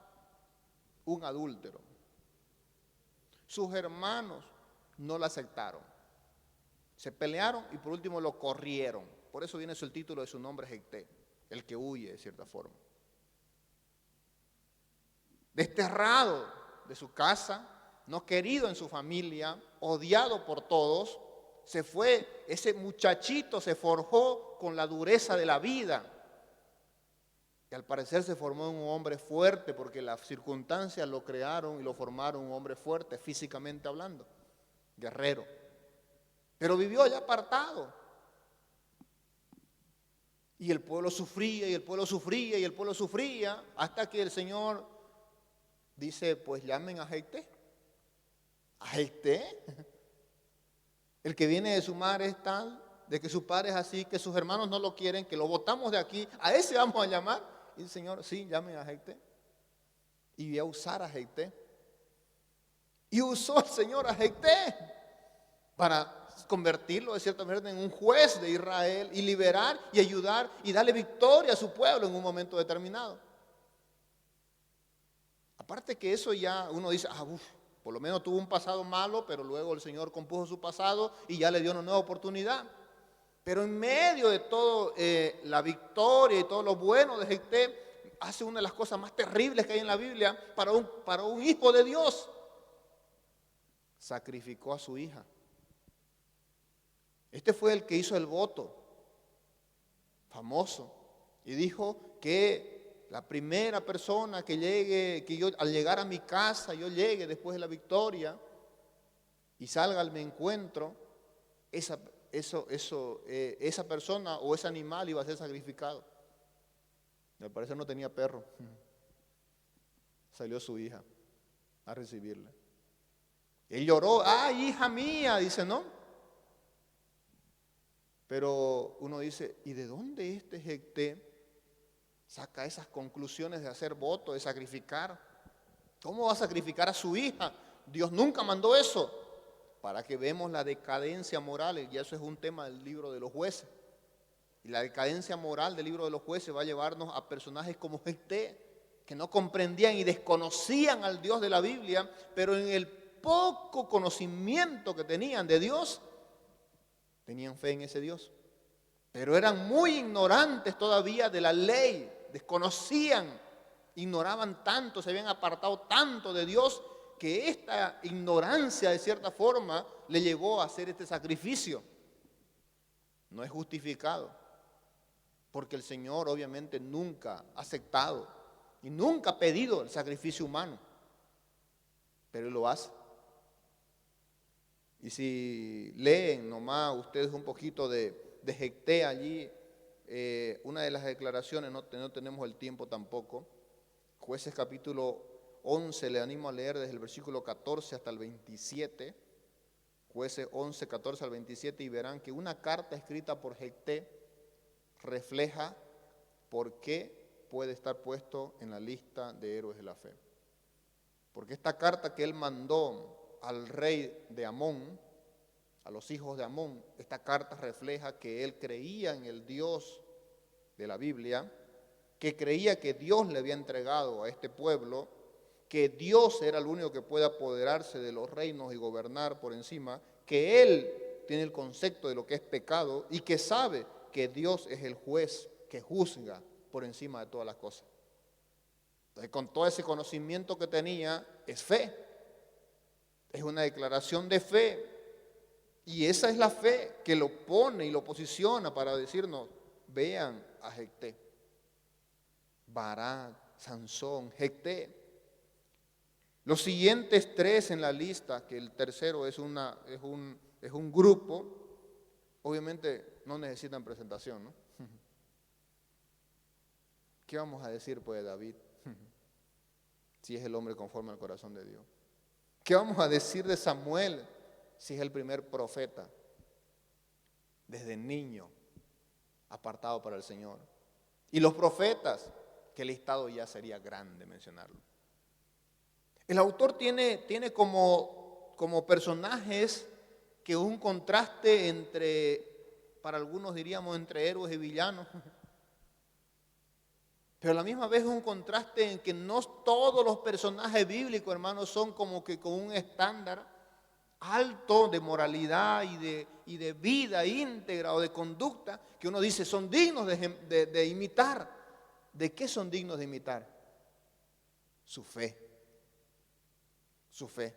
un adúltero. Sus hermanos no lo aceptaron. Se pelearon y por último lo corrieron. Por eso viene el título de su nombre, Jecté, el que huye de cierta forma. Desterrado de su casa, no querido en su familia, odiado por todos, se fue, ese muchachito se forjó con la dureza de la vida. Y al parecer se formó un hombre fuerte porque las circunstancias lo crearon y lo formaron un hombre fuerte, físicamente hablando, guerrero. Pero vivió allá apartado. Y el pueblo sufría, y el pueblo sufría, y el pueblo sufría, hasta que el Señor dice, pues llamen a Jecté. ¿A Jecté? El que viene de su madre es tal, de que su padre es así, que sus hermanos no lo quieren, que lo botamos de aquí, a ese vamos a llamar. Y el Señor, sí, llamen a Jecté. Y voy a usar a Jecté. Y usó el Señor a Jecté para convertirlo de cierta manera en un juez de Israel y liberar y ayudar y darle victoria a su pueblo en un momento determinado. Aparte que eso ya uno dice, por lo menos tuvo un pasado malo, pero luego el Señor compuso su pasado y ya le dio una nueva oportunidad. Pero en medio de todo la victoria y todo lo bueno de Jecté, hace una de las cosas más terribles que hay en la Biblia para un hijo de Dios. Sacrificó a su hija. Este fue el que hizo el voto famoso y dijo que la primera persona que llegue, que yo al llegar a mi casa, yo llegue después de la victoria y salga al mi encuentro, esa persona o ese animal iba a ser sacrificado. Al parecer no tenía perro. Salió su hija a recibirle. Él lloró, ¡ay, hija mía! Dice, ¿no? Pero uno dice, ¿y de dónde este Jefté saca esas conclusiones de hacer voto, de sacrificar? ¿Cómo va a sacrificar a su hija? Dios nunca mandó eso. Para que vemos la decadencia moral, y eso es un tema del libro de los jueces. Y la decadencia moral del libro de los jueces va a llevarnos a personajes como Jefté, que no comprendían y desconocían al Dios de la Biblia, pero en el poco conocimiento que tenían de Dios, tenían fe en ese Dios. Pero eran muy ignorantes todavía de la ley, desconocían, ignoraban tanto, se habían apartado tanto de Dios, que esta ignorancia de cierta forma le llevó a hacer este sacrificio. No es justificado, porque el Señor obviamente nunca ha aceptado y nunca ha pedido el sacrificio humano, pero Él lo hace. Y si leen nomás ustedes un poquito de Jefté allí, una de las declaraciones, no tenemos el tiempo tampoco, Jueces capítulo 11, le animo a leer desde el versículo 14 hasta el 27, Jueces 11, 14 al 27, y verán que una carta escrita por Jefté refleja por qué puede estar puesto en la lista de héroes de la fe. Porque esta carta que él mandó al rey de Amón, a los hijos de Amón, esta carta refleja que él creía en el Dios de la Biblia, que creía que Dios le había entregado a este pueblo, que Dios era el único que puede apoderarse de los reinos y gobernar por encima, que Él tiene el concepto de lo que es pecado y que sabe que Dios es el juez que juzga por encima de todas las cosas. Entonces, con todo ese conocimiento que tenía, es fe. Es una declaración de fe. Y esa es la fe que lo pone y lo posiciona para decirnos, vean a Jefté, Barak, Sansón, Jefté. Los siguientes tres en la lista, que el tercero es un grupo, obviamente no necesitan presentación, ¿no? ¿Qué vamos a decir pues de David? Si es el hombre conforme al corazón de Dios. ¿Qué vamos a decir de Samuel? Si es el primer profeta, desde niño, apartado para el Señor. Y los profetas, que el listado ya sería grande mencionarlo. El autor tiene como personajes que un contraste entre, para algunos diríamos, entre héroes y villanos. Pero a la misma vez es un contraste en que no todos los personajes bíblicos, hermanos, son como que con un estándar alto de moralidad y de vida íntegra o de conducta, que uno dice son dignos de imitar. ¿De qué son dignos de imitar? Su fe. Su fe.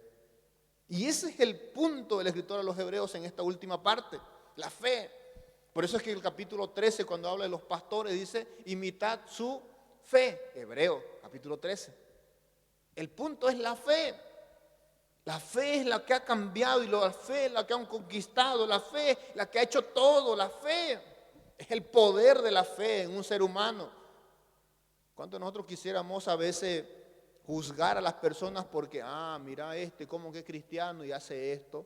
Y ese es el punto del escritor a los Hebreos en esta última parte, la fe. Por eso es que el capítulo 13, cuando habla de los pastores, dice, imitad su fe. Hebreo, capítulo 13. El punto es la fe. La fe es la que ha cambiado y la fe es la que han conquistado, la fe es la que ha hecho todo, la fe es el poder de la fe en un ser humano. ¿Cuánto nosotros quisiéramos a veces juzgar a las personas porque, mira cómo que es cristiano y hace esto?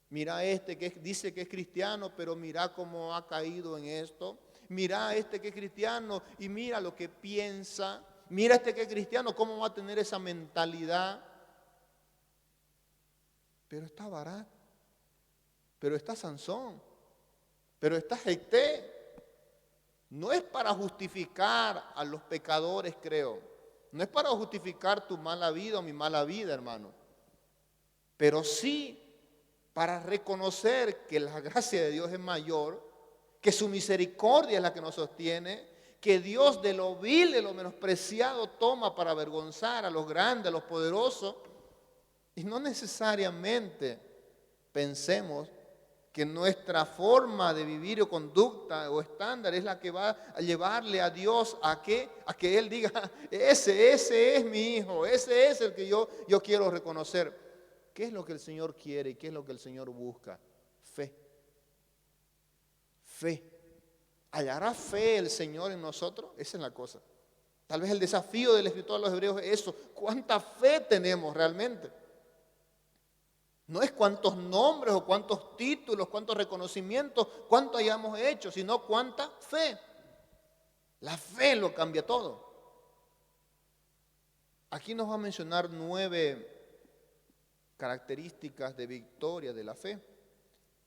Mira que dice que es cristiano, pero mira cómo ha caído en esto. Mira que es cristiano y mira lo que piensa. Mira que es cristiano, cómo va a tener esa mentalidad. Pero está Barak, pero está Sansón, pero está Jefté. No es para justificar a los pecadores, creo. No es para justificar tu mala vida o mi mala vida, hermano. Pero sí para reconocer que la gracia de Dios es mayor, que su misericordia es la que nos sostiene, que Dios de lo vil, de lo menospreciado, toma para avergonzar a los grandes, a los poderosos. Y no necesariamente pensemos que nuestra forma de vivir o conducta o estándar es la que va a llevarle a Dios a que Él diga, ese es mi hijo, ese es el que yo quiero reconocer. ¿Qué es lo que el Señor quiere y qué es lo que el Señor busca? Fe. Fe. ¿Hallará fe el Señor en nosotros? Esa es la cosa. Tal vez el desafío del escritor a los Hebreos es eso. ¿Cuánta fe tenemos realmente? No es cuántos nombres o cuántos títulos, cuántos reconocimientos, cuánto hayamos hecho, sino cuánta fe. La fe lo cambia todo. Aquí nos va a mencionar 9 características de victoria de la fe.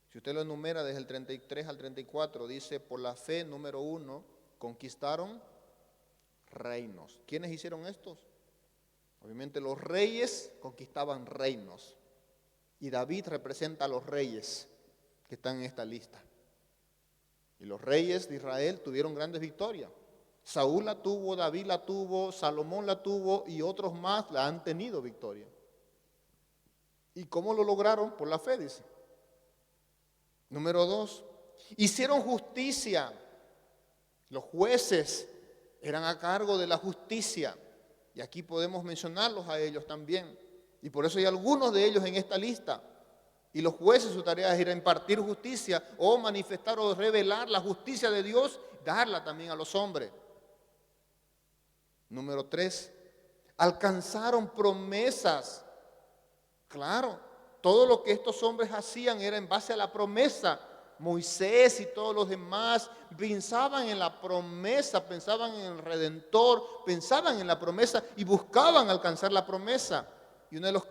Si usted lo enumera desde el 33 al 34, dice, por la fe, número 1, conquistaron reinos. ¿Quiénes hicieron estos? Obviamente los reyes conquistaban reinos. Y David representa a los reyes que están en esta lista. Y los reyes de Israel tuvieron grandes victorias. Saúl la tuvo, David la tuvo, Salomón la tuvo y otros más la han tenido victoria. ¿Y cómo lo lograron? Por la fe, dice. Número 2, hicieron justicia. Los jueces eran a cargo de la justicia. Y aquí podemos mencionarlos a ellos también. Y por eso hay algunos de ellos en esta lista. Y los jueces, su tarea es ir a impartir justicia o manifestar o revelar la justicia de Dios, darla también a los hombres. Número 3, alcanzaron promesas. Claro, todo lo que estos hombres hacían era en base a la promesa. Moisés y todos los demás pensaban en la promesa, pensaban en el Redentor, pensaban en la promesa y buscaban alcanzar la promesa. Y una de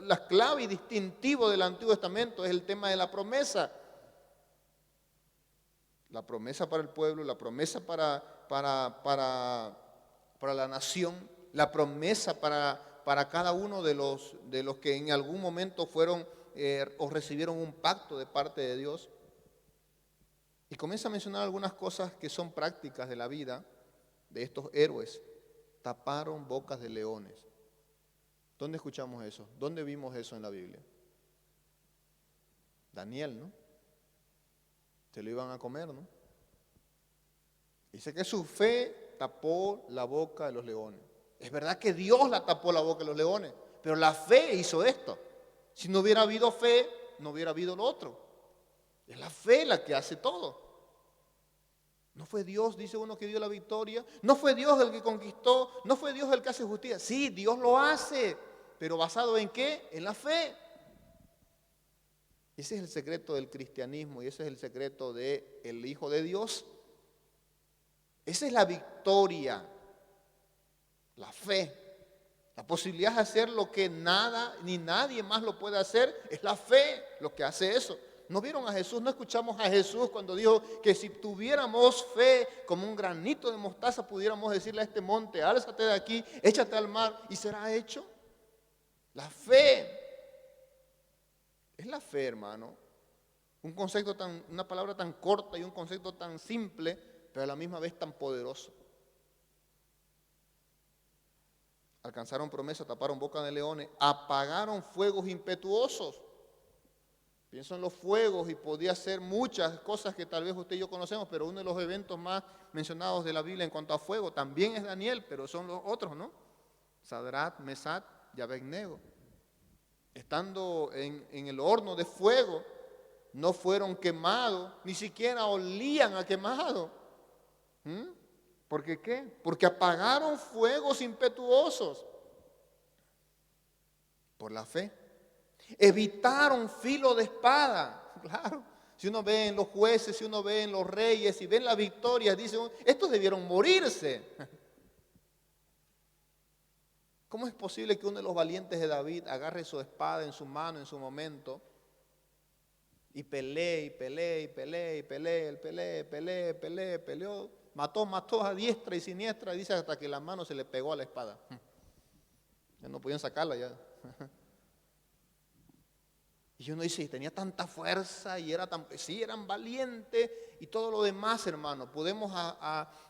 las claves y distintivos del Antiguo Testamento es el tema de la promesa. La promesa para el pueblo, la promesa para la nación, la promesa para cada uno de los que en algún momento fueron o recibieron un pacto de parte de Dios. Y comienza a mencionar algunas cosas que son prácticas de la vida de estos héroes. Taparon bocas de leones. ¿Dónde escuchamos eso? ¿Dónde vimos eso en la Biblia? Daniel, ¿no? Se lo iban a comer, ¿no? Dice que su fe tapó la boca de los leones. Es verdad que Dios la tapó la boca de los leones, pero la fe hizo esto. Si no hubiera habido fe, no hubiera habido lo otro. Es la fe la que hace todo. No fue Dios, dice uno, que dio la victoria. No fue Dios el que conquistó. No fue Dios el que hace justicia. Sí, Dios lo hace. Pero ¿basado en qué? En la fe. Ese es el secreto del cristianismo y ese es el secreto del Hijo de Dios. Esa es la victoria. La fe. La posibilidad de hacer lo que nada ni nadie más lo puede hacer. Es la fe lo que hace eso. ¿No vieron a Jesús? ¿No escuchamos a Jesús cuando dijo que si tuviéramos fe como un granito de mostaza pudiéramos decirle a este monte, álzate de aquí, échate al mar y será hecho? La fe. Es la fe, hermano. Una palabra tan corta y un concepto tan simple, pero a la misma vez tan poderoso. Alcanzaron promesa, taparon boca de leones, apagaron fuegos impetuosos. Pienso en los fuegos y podía ser muchas cosas que tal vez usted y yo conocemos, pero uno de los eventos más mencionados de la Biblia en cuanto a fuego también es Daniel, pero son los otros, ¿no? Sadrach, Mesach y Abednego. Estando en el horno de fuego, no fueron quemados, ni siquiera olían a quemado. ¿Por qué qué? Porque apagaron fuegos impetuosos por la fe. Evitaron filo de espada. Claro, si uno ve en los jueces, si uno ve en los reyes, si ven las victorias, dicen, estos debieron morirse. ¿Cómo es posible que uno de los valientes de David agarre su espada en su mano en su momento y pelee, y pelee, y pelee, y pelee, peleó, mató a diestra y siniestra, dice hasta que la mano se le pegó a la espada? Ya no podían sacarla ya. Y uno dice, tenía tanta fuerza y sí, eran valientes y todo lo demás, hermano. Podemos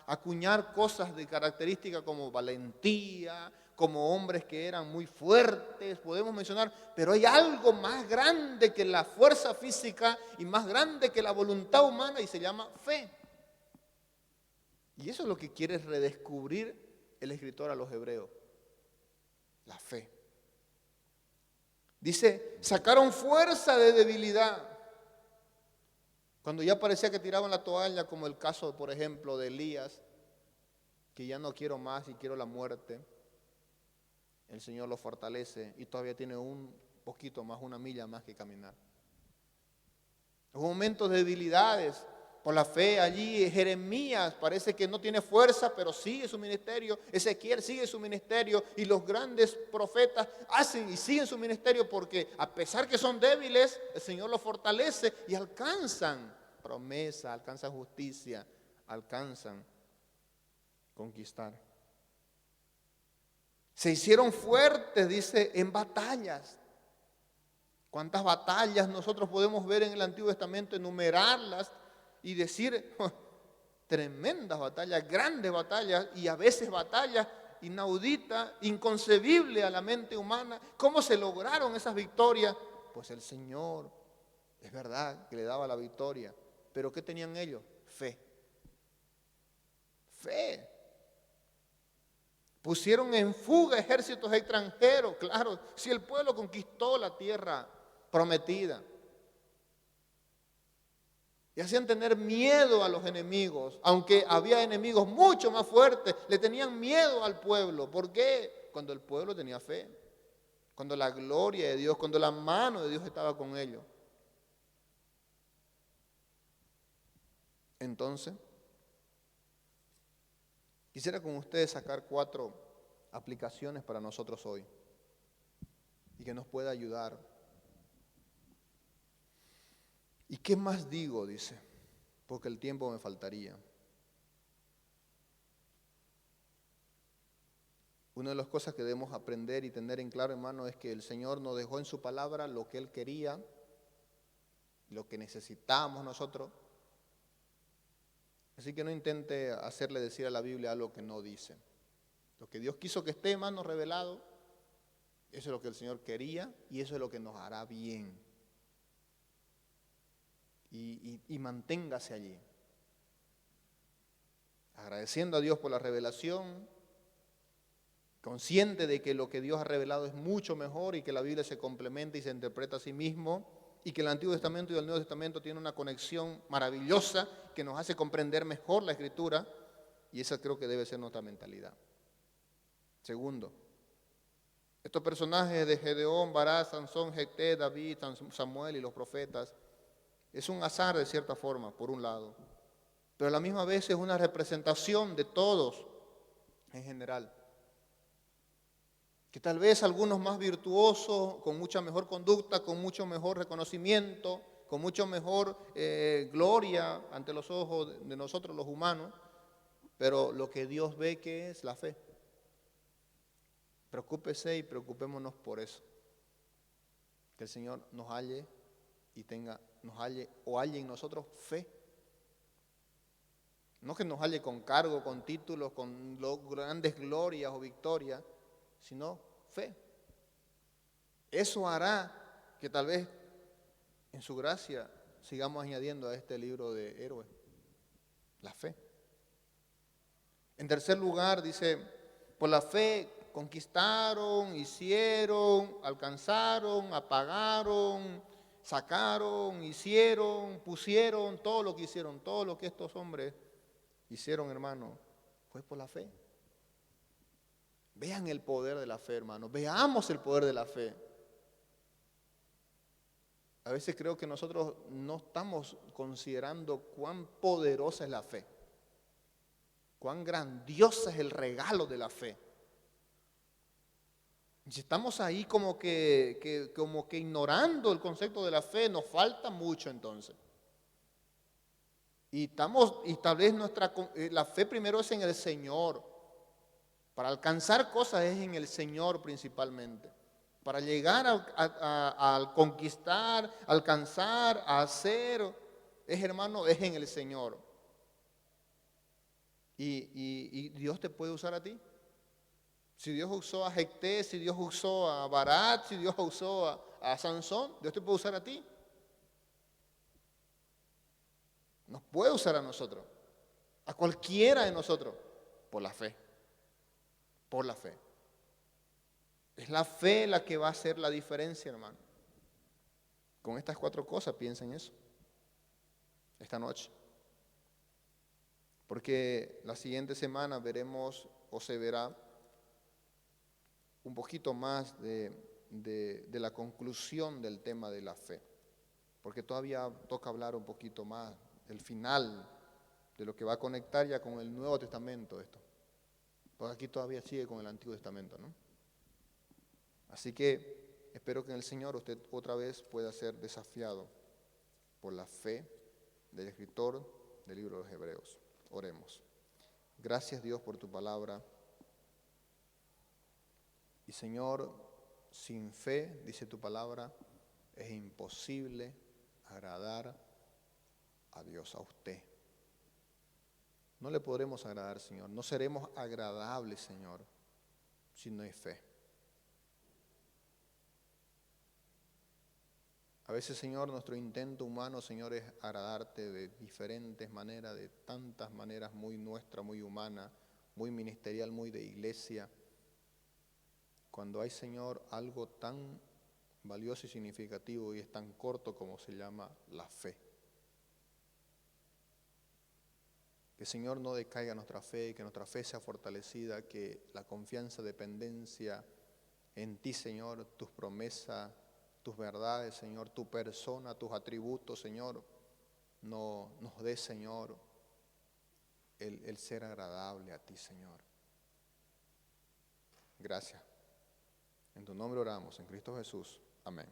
acuñar cosas de característica como valentía, como hombres que eran muy fuertes, podemos mencionar, pero hay algo más grande que la fuerza física y más grande que la voluntad humana y se llama fe. Y eso es lo que quiere redescubrir el escritor a los hebreos, la fe. Dice, sacaron fuerza de debilidad. Cuando ya parecía que tiraban la toalla, como el caso, por ejemplo, de Elías, que ya no quiero más y quiero la muerte, el Señor lo fortalece y todavía tiene un poquito más, una milla más que caminar. Hubo momentos de debilidades. Por la fe allí, Jeremías parece que no tiene fuerza, pero sigue su ministerio. Ezequiel sigue su ministerio. Y los grandes profetas hacen y siguen su ministerio porque a pesar que son débiles, el Señor los fortalece y alcanzan promesa, alcanzan justicia, alcanzan conquistar. Se hicieron fuertes, dice, en batallas. ¿Cuántas batallas nosotros podemos ver en el Antiguo Testamento, enumerarlas y decir, tremendas batallas, grandes batallas y a veces batallas inauditas, inconcebibles a la mente humana? ¿Cómo se lograron esas victorias? Pues el Señor, es verdad que le daba la victoria, pero ¿qué tenían ellos? Fe. Fe. Pusieron en fuga ejércitos extranjeros, claro, si el pueblo conquistó la tierra prometida. Y hacían tener miedo a los enemigos, aunque había enemigos mucho más fuertes, le tenían miedo al pueblo. ¿Por qué? Cuando el pueblo tenía fe, cuando la gloria de Dios, cuando la mano de Dios estaba con ellos. Entonces, quisiera con ustedes sacar 4 aplicaciones para nosotros hoy y que nos pueda ayudar. ¿Y qué más digo? Dice, porque el tiempo me faltaría. Una de las cosas que debemos aprender y tener en claro, hermano, es que el Señor nos dejó en su palabra lo que Él quería, lo que necesitamos nosotros. Así que no intente hacerle decir a la Biblia algo que no dice. Lo que Dios quiso que esté, hermano, revelado, eso es lo que el Señor quería y eso es lo que nos hará bien. Y manténgase allí, agradeciendo a Dios por la revelación, consciente de que lo que Dios ha revelado es mucho mejor y que la Biblia se complementa y se interpreta a sí mismo, y que el Antiguo Testamento y el Nuevo Testamento tienen una conexión maravillosa que nos hace comprender mejor la Escritura, y esa creo que debe ser nuestra mentalidad. Segundo, estos personajes de Gedeón, Barak, Sansón, Jefté, David, Samuel y los profetas, es un azar de cierta forma, por un lado, pero a la misma vez es una representación de todos en general. Que tal vez algunos más virtuosos, con mucha mejor conducta, con mucho mejor reconocimiento, con mucho mejor gloria ante los ojos de nosotros los humanos, pero lo que Dios ve que es la fe. Preocúpese y preocupémonos por eso. Que el Señor nos halle o halle en nosotros fe. No que nos halle con cargo, con títulos, con grandes glorias o victorias, sino fe. Eso hará que tal vez en su gracia sigamos añadiendo a este libro de héroes la fe. En tercer lugar, dice, por la fe conquistaron, hicieron, alcanzaron, apagaron, sacaron, hicieron, pusieron, todo lo que hicieron, todo lo que estos hombres hicieron, hermano, fue por la fe. Vean el poder de la fe, hermano. Veamos el poder de la fe. A veces creo que nosotros no estamos considerando cuán poderosa es la fe. Cuán grandiosa es el regalo de la fe. Si estamos ahí como que ignorando el concepto de la fe, nos falta mucho entonces. Y tal vez la fe primero es en el Señor. Para alcanzar cosas es en el Señor principalmente. Para llegar a conquistar, alcanzar, a hacer, hermano, es en el Señor. Y Dios te puede usar a ti. Si Dios usó a Jefté, si Dios usó a Barak, si Dios usó a Sansón, Dios te puede usar a ti. Nos puede usar a nosotros, a cualquiera de nosotros, por la fe. Por la fe. Es la fe la que va a hacer la diferencia, hermano. Con estas 4 cosas, piensa en eso. Esta noche. Porque la siguiente semana veremos o se verá un poquito más de de la conclusión del tema de la fe, porque todavía toca hablar un poquito más del final, de lo que va a conectar ya con el Nuevo Testamento esto, porque aquí todavía sigue con el Antiguo Testamento, ¿no? Así que espero que en el Señor usted otra vez pueda ser desafiado por la fe del escritor del libro de los Hebreos. Oremos. Gracias, Dios, por tu palabra. Y Señor, sin fe, dice tu palabra, es imposible agradar a Dios, a usted. No le podremos agradar, Señor. No seremos agradables, Señor, si no hay fe. A veces, Señor, nuestro intento humano, Señor, es agradarte de diferentes maneras, de tantas maneras, muy nuestra, muy humana, muy ministerial, muy de iglesia. Cuando hay, Señor, algo tan valioso y significativo y es tan corto como se llama la fe. Que, Señor, no decaiga nuestra fe, que nuestra fe sea fortalecida, que la confianza, dependencia en ti, Señor, tus promesas, tus verdades, Señor, tu persona, tus atributos, Señor, nos dé, Señor, el ser agradable a ti, Señor. Gracias. En tu nombre oramos, en Cristo Jesús. Amén.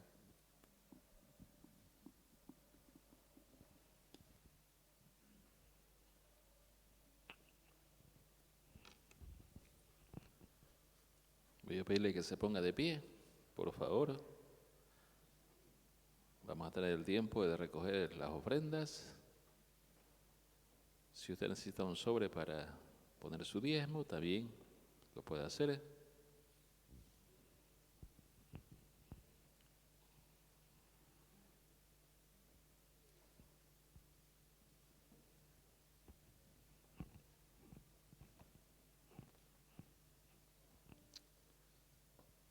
Voy a pedirle que se ponga de pie, por favor. Vamos a tener el tiempo de recoger las ofrendas. Si usted necesita un sobre para poner su diezmo, también lo puede hacer.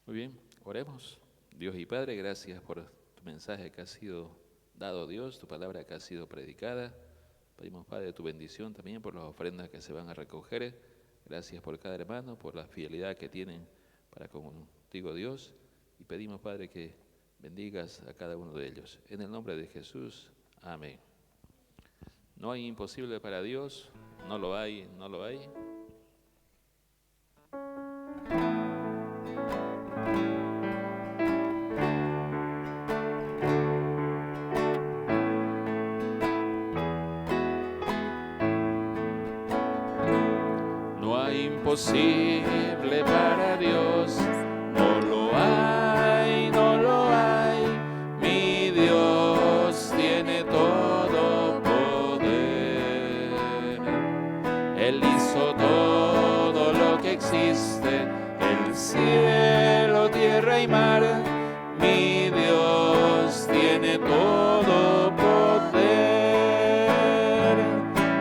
Muy bien, oremos. Dios y Padre, gracias por tu mensaje que ha sido dado, Dios, tu palabra que ha sido predicada. Pedimos, Padre, tu bendición también por las ofrendas que se van a recoger. Gracias por cada hermano, por la fidelidad que tienen para contigo, Dios. Y pedimos, Padre, que bendigas a cada uno de ellos. En el nombre de Jesús, amén. No hay imposible para Dios, no lo hay, no lo hay. Imposible para Dios, no lo hay, no lo hay. Mi Dios tiene todo poder. Él hizo todo lo que existe, el cielo, tierra y mar. Mi Dios tiene todo poder.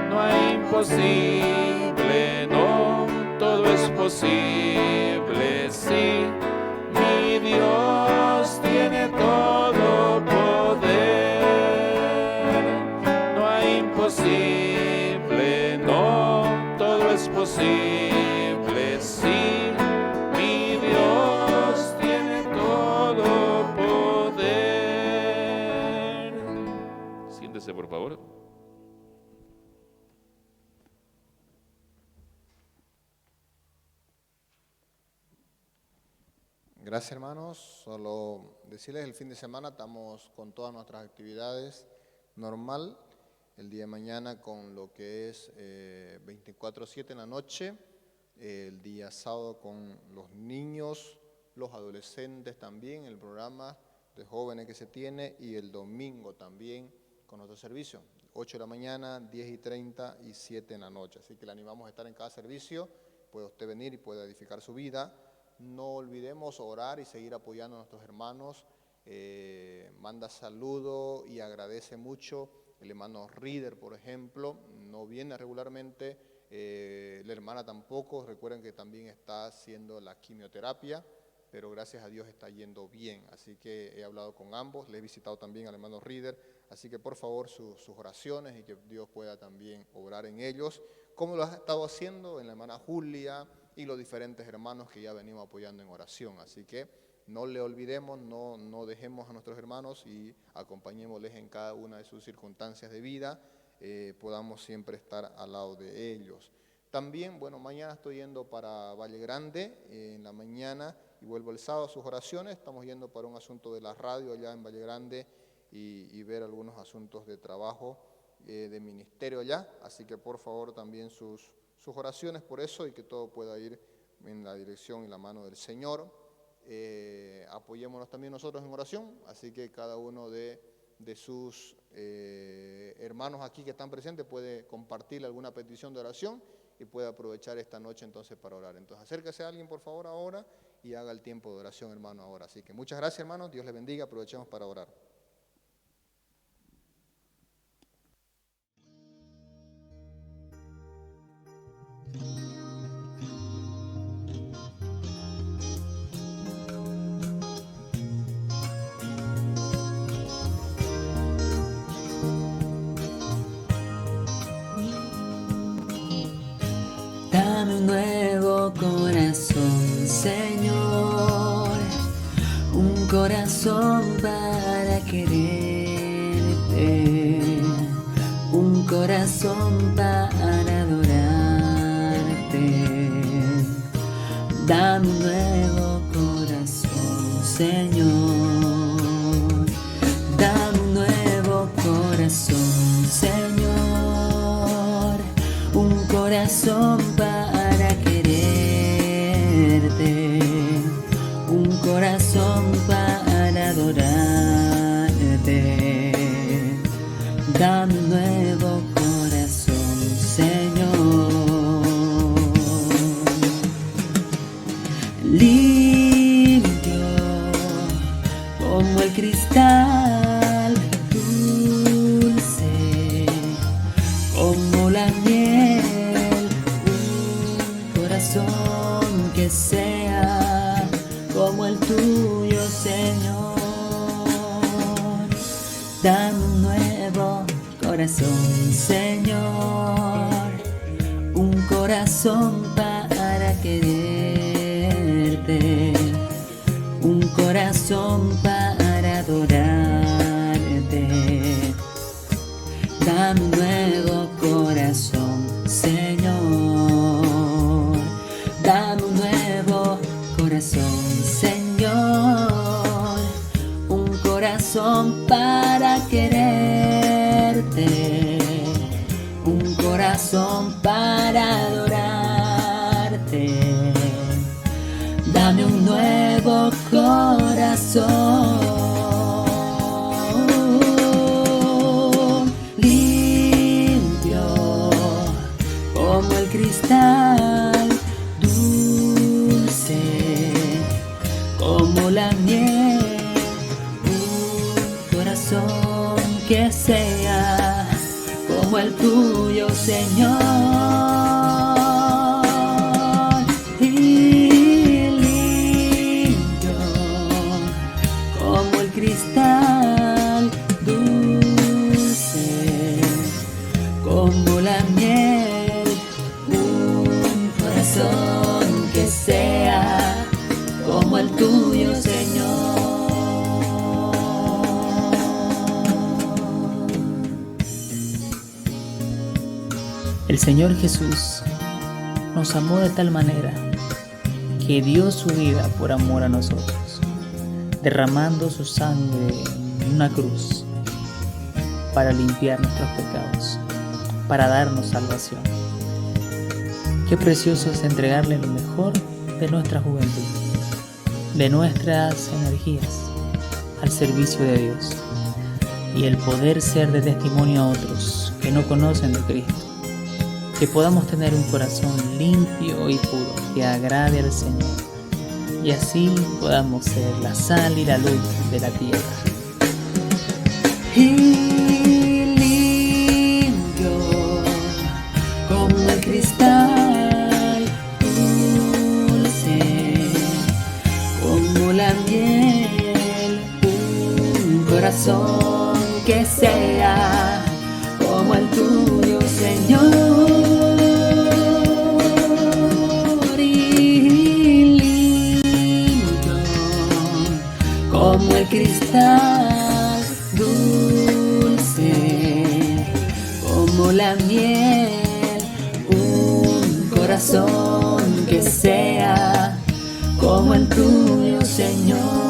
No hay imposible, no. Todo es posible, sí, mi Dios tiene todo poder. No hay imposible, no, todo es posible, sí, mi Dios tiene todo poder. Siéntese, por favor. Gracias, hermanos. Solo decirles, el fin de semana estamos con todas nuestras actividades normal. El día de mañana con lo que es 24/7 en la noche. El día sábado con los niños, los adolescentes también, el programa de jóvenes que se tiene. Y el domingo también con nuestro servicio. 8 de la mañana, 10:30 y 7 en la noche. Así que le animamos a estar en cada servicio. Puede usted venir y puede edificar su vida. No olvidemos orar y seguir apoyando a nuestros hermanos. Manda saludo y agradece mucho. El hermano Reader, por ejemplo, no viene regularmente. La hermana tampoco. Recuerden que también está haciendo la quimioterapia, pero gracias a Dios está yendo bien. Así que he hablado con ambos. Le he visitado también al hermano Reader. Así que por favor sus oraciones y que Dios pueda también obrar en ellos, como lo ha estado haciendo en la hermana Julia y los diferentes hermanos que ya venimos apoyando en oración. Así que no le olvidemos, no dejemos a nuestros hermanos y acompañémosles en cada una de sus circunstancias de vida, podamos siempre estar al lado de ellos. También, bueno, mañana estoy yendo para Valle Grande en la mañana y vuelvo el sábado a sus oraciones. Estamos yendo para un asunto de la radio allá en Valle Grande y ver algunos asuntos de trabajo, de ministerio allá. Así que por favor también sus oraciones por eso y que todo pueda ir en la dirección y la mano del Señor. Apoyémonos también nosotros en oración, así que cada uno de sus hermanos aquí que están presentes puede compartir alguna petición de oración y puede aprovechar esta noche entonces para orar. Entonces acérquese a alguien por favor ahora y haga el tiempo de oración, hermano, ahora. Así que muchas gracias, hermanos, Dios les bendiga, aprovechemos para orar. Dame un nuevo corazón, Señor, un corazón para quererte, un corazón para adorarte. Dame un nuevo corazón, Señor, dame un nuevo corazón, Señor, un corazón para quererte, un corazón para adorarte. Dame un nuevo corazón, Señor, limpio como el cristal, dulce como la miel, un corazón que sea como el tuyo, Señor. Dame un nuevo corazón, Señor, un corazón para quererte, un corazón para adorarte. Dame un nuevo corazón, Señor, dame un nuevo corazón, Señor, un corazón para quererte, un corazón para adorarte. Dame un nuevo corazón, limpio como el cristal, dulce como la miel, un corazón que sea como el tuyo, Señor. Cristal, dulce como la miel, un corazón que sea como el tuyo, Señor. El Señor Jesús nos amó de tal manera que dio su vida por amor a nosotros, derramando su sangre en una cruz para limpiar nuestros pecados, para darnos salvación. Qué precioso es entregarle lo mejor de nuestra juventud, de nuestras energías, al servicio de Dios, y el poder ser de testimonio a otros que no conocen de Cristo, que podamos tener un corazón limpio y puro que agrade al Señor, y así podamos ser la sal y la luz de la tierra. Y limpio como el cristal, dulce como la miel, un corazón que sea como el tuyo, Señor. el cristal, dulce como la miel, un corazón que sea como el tuyo, Señor.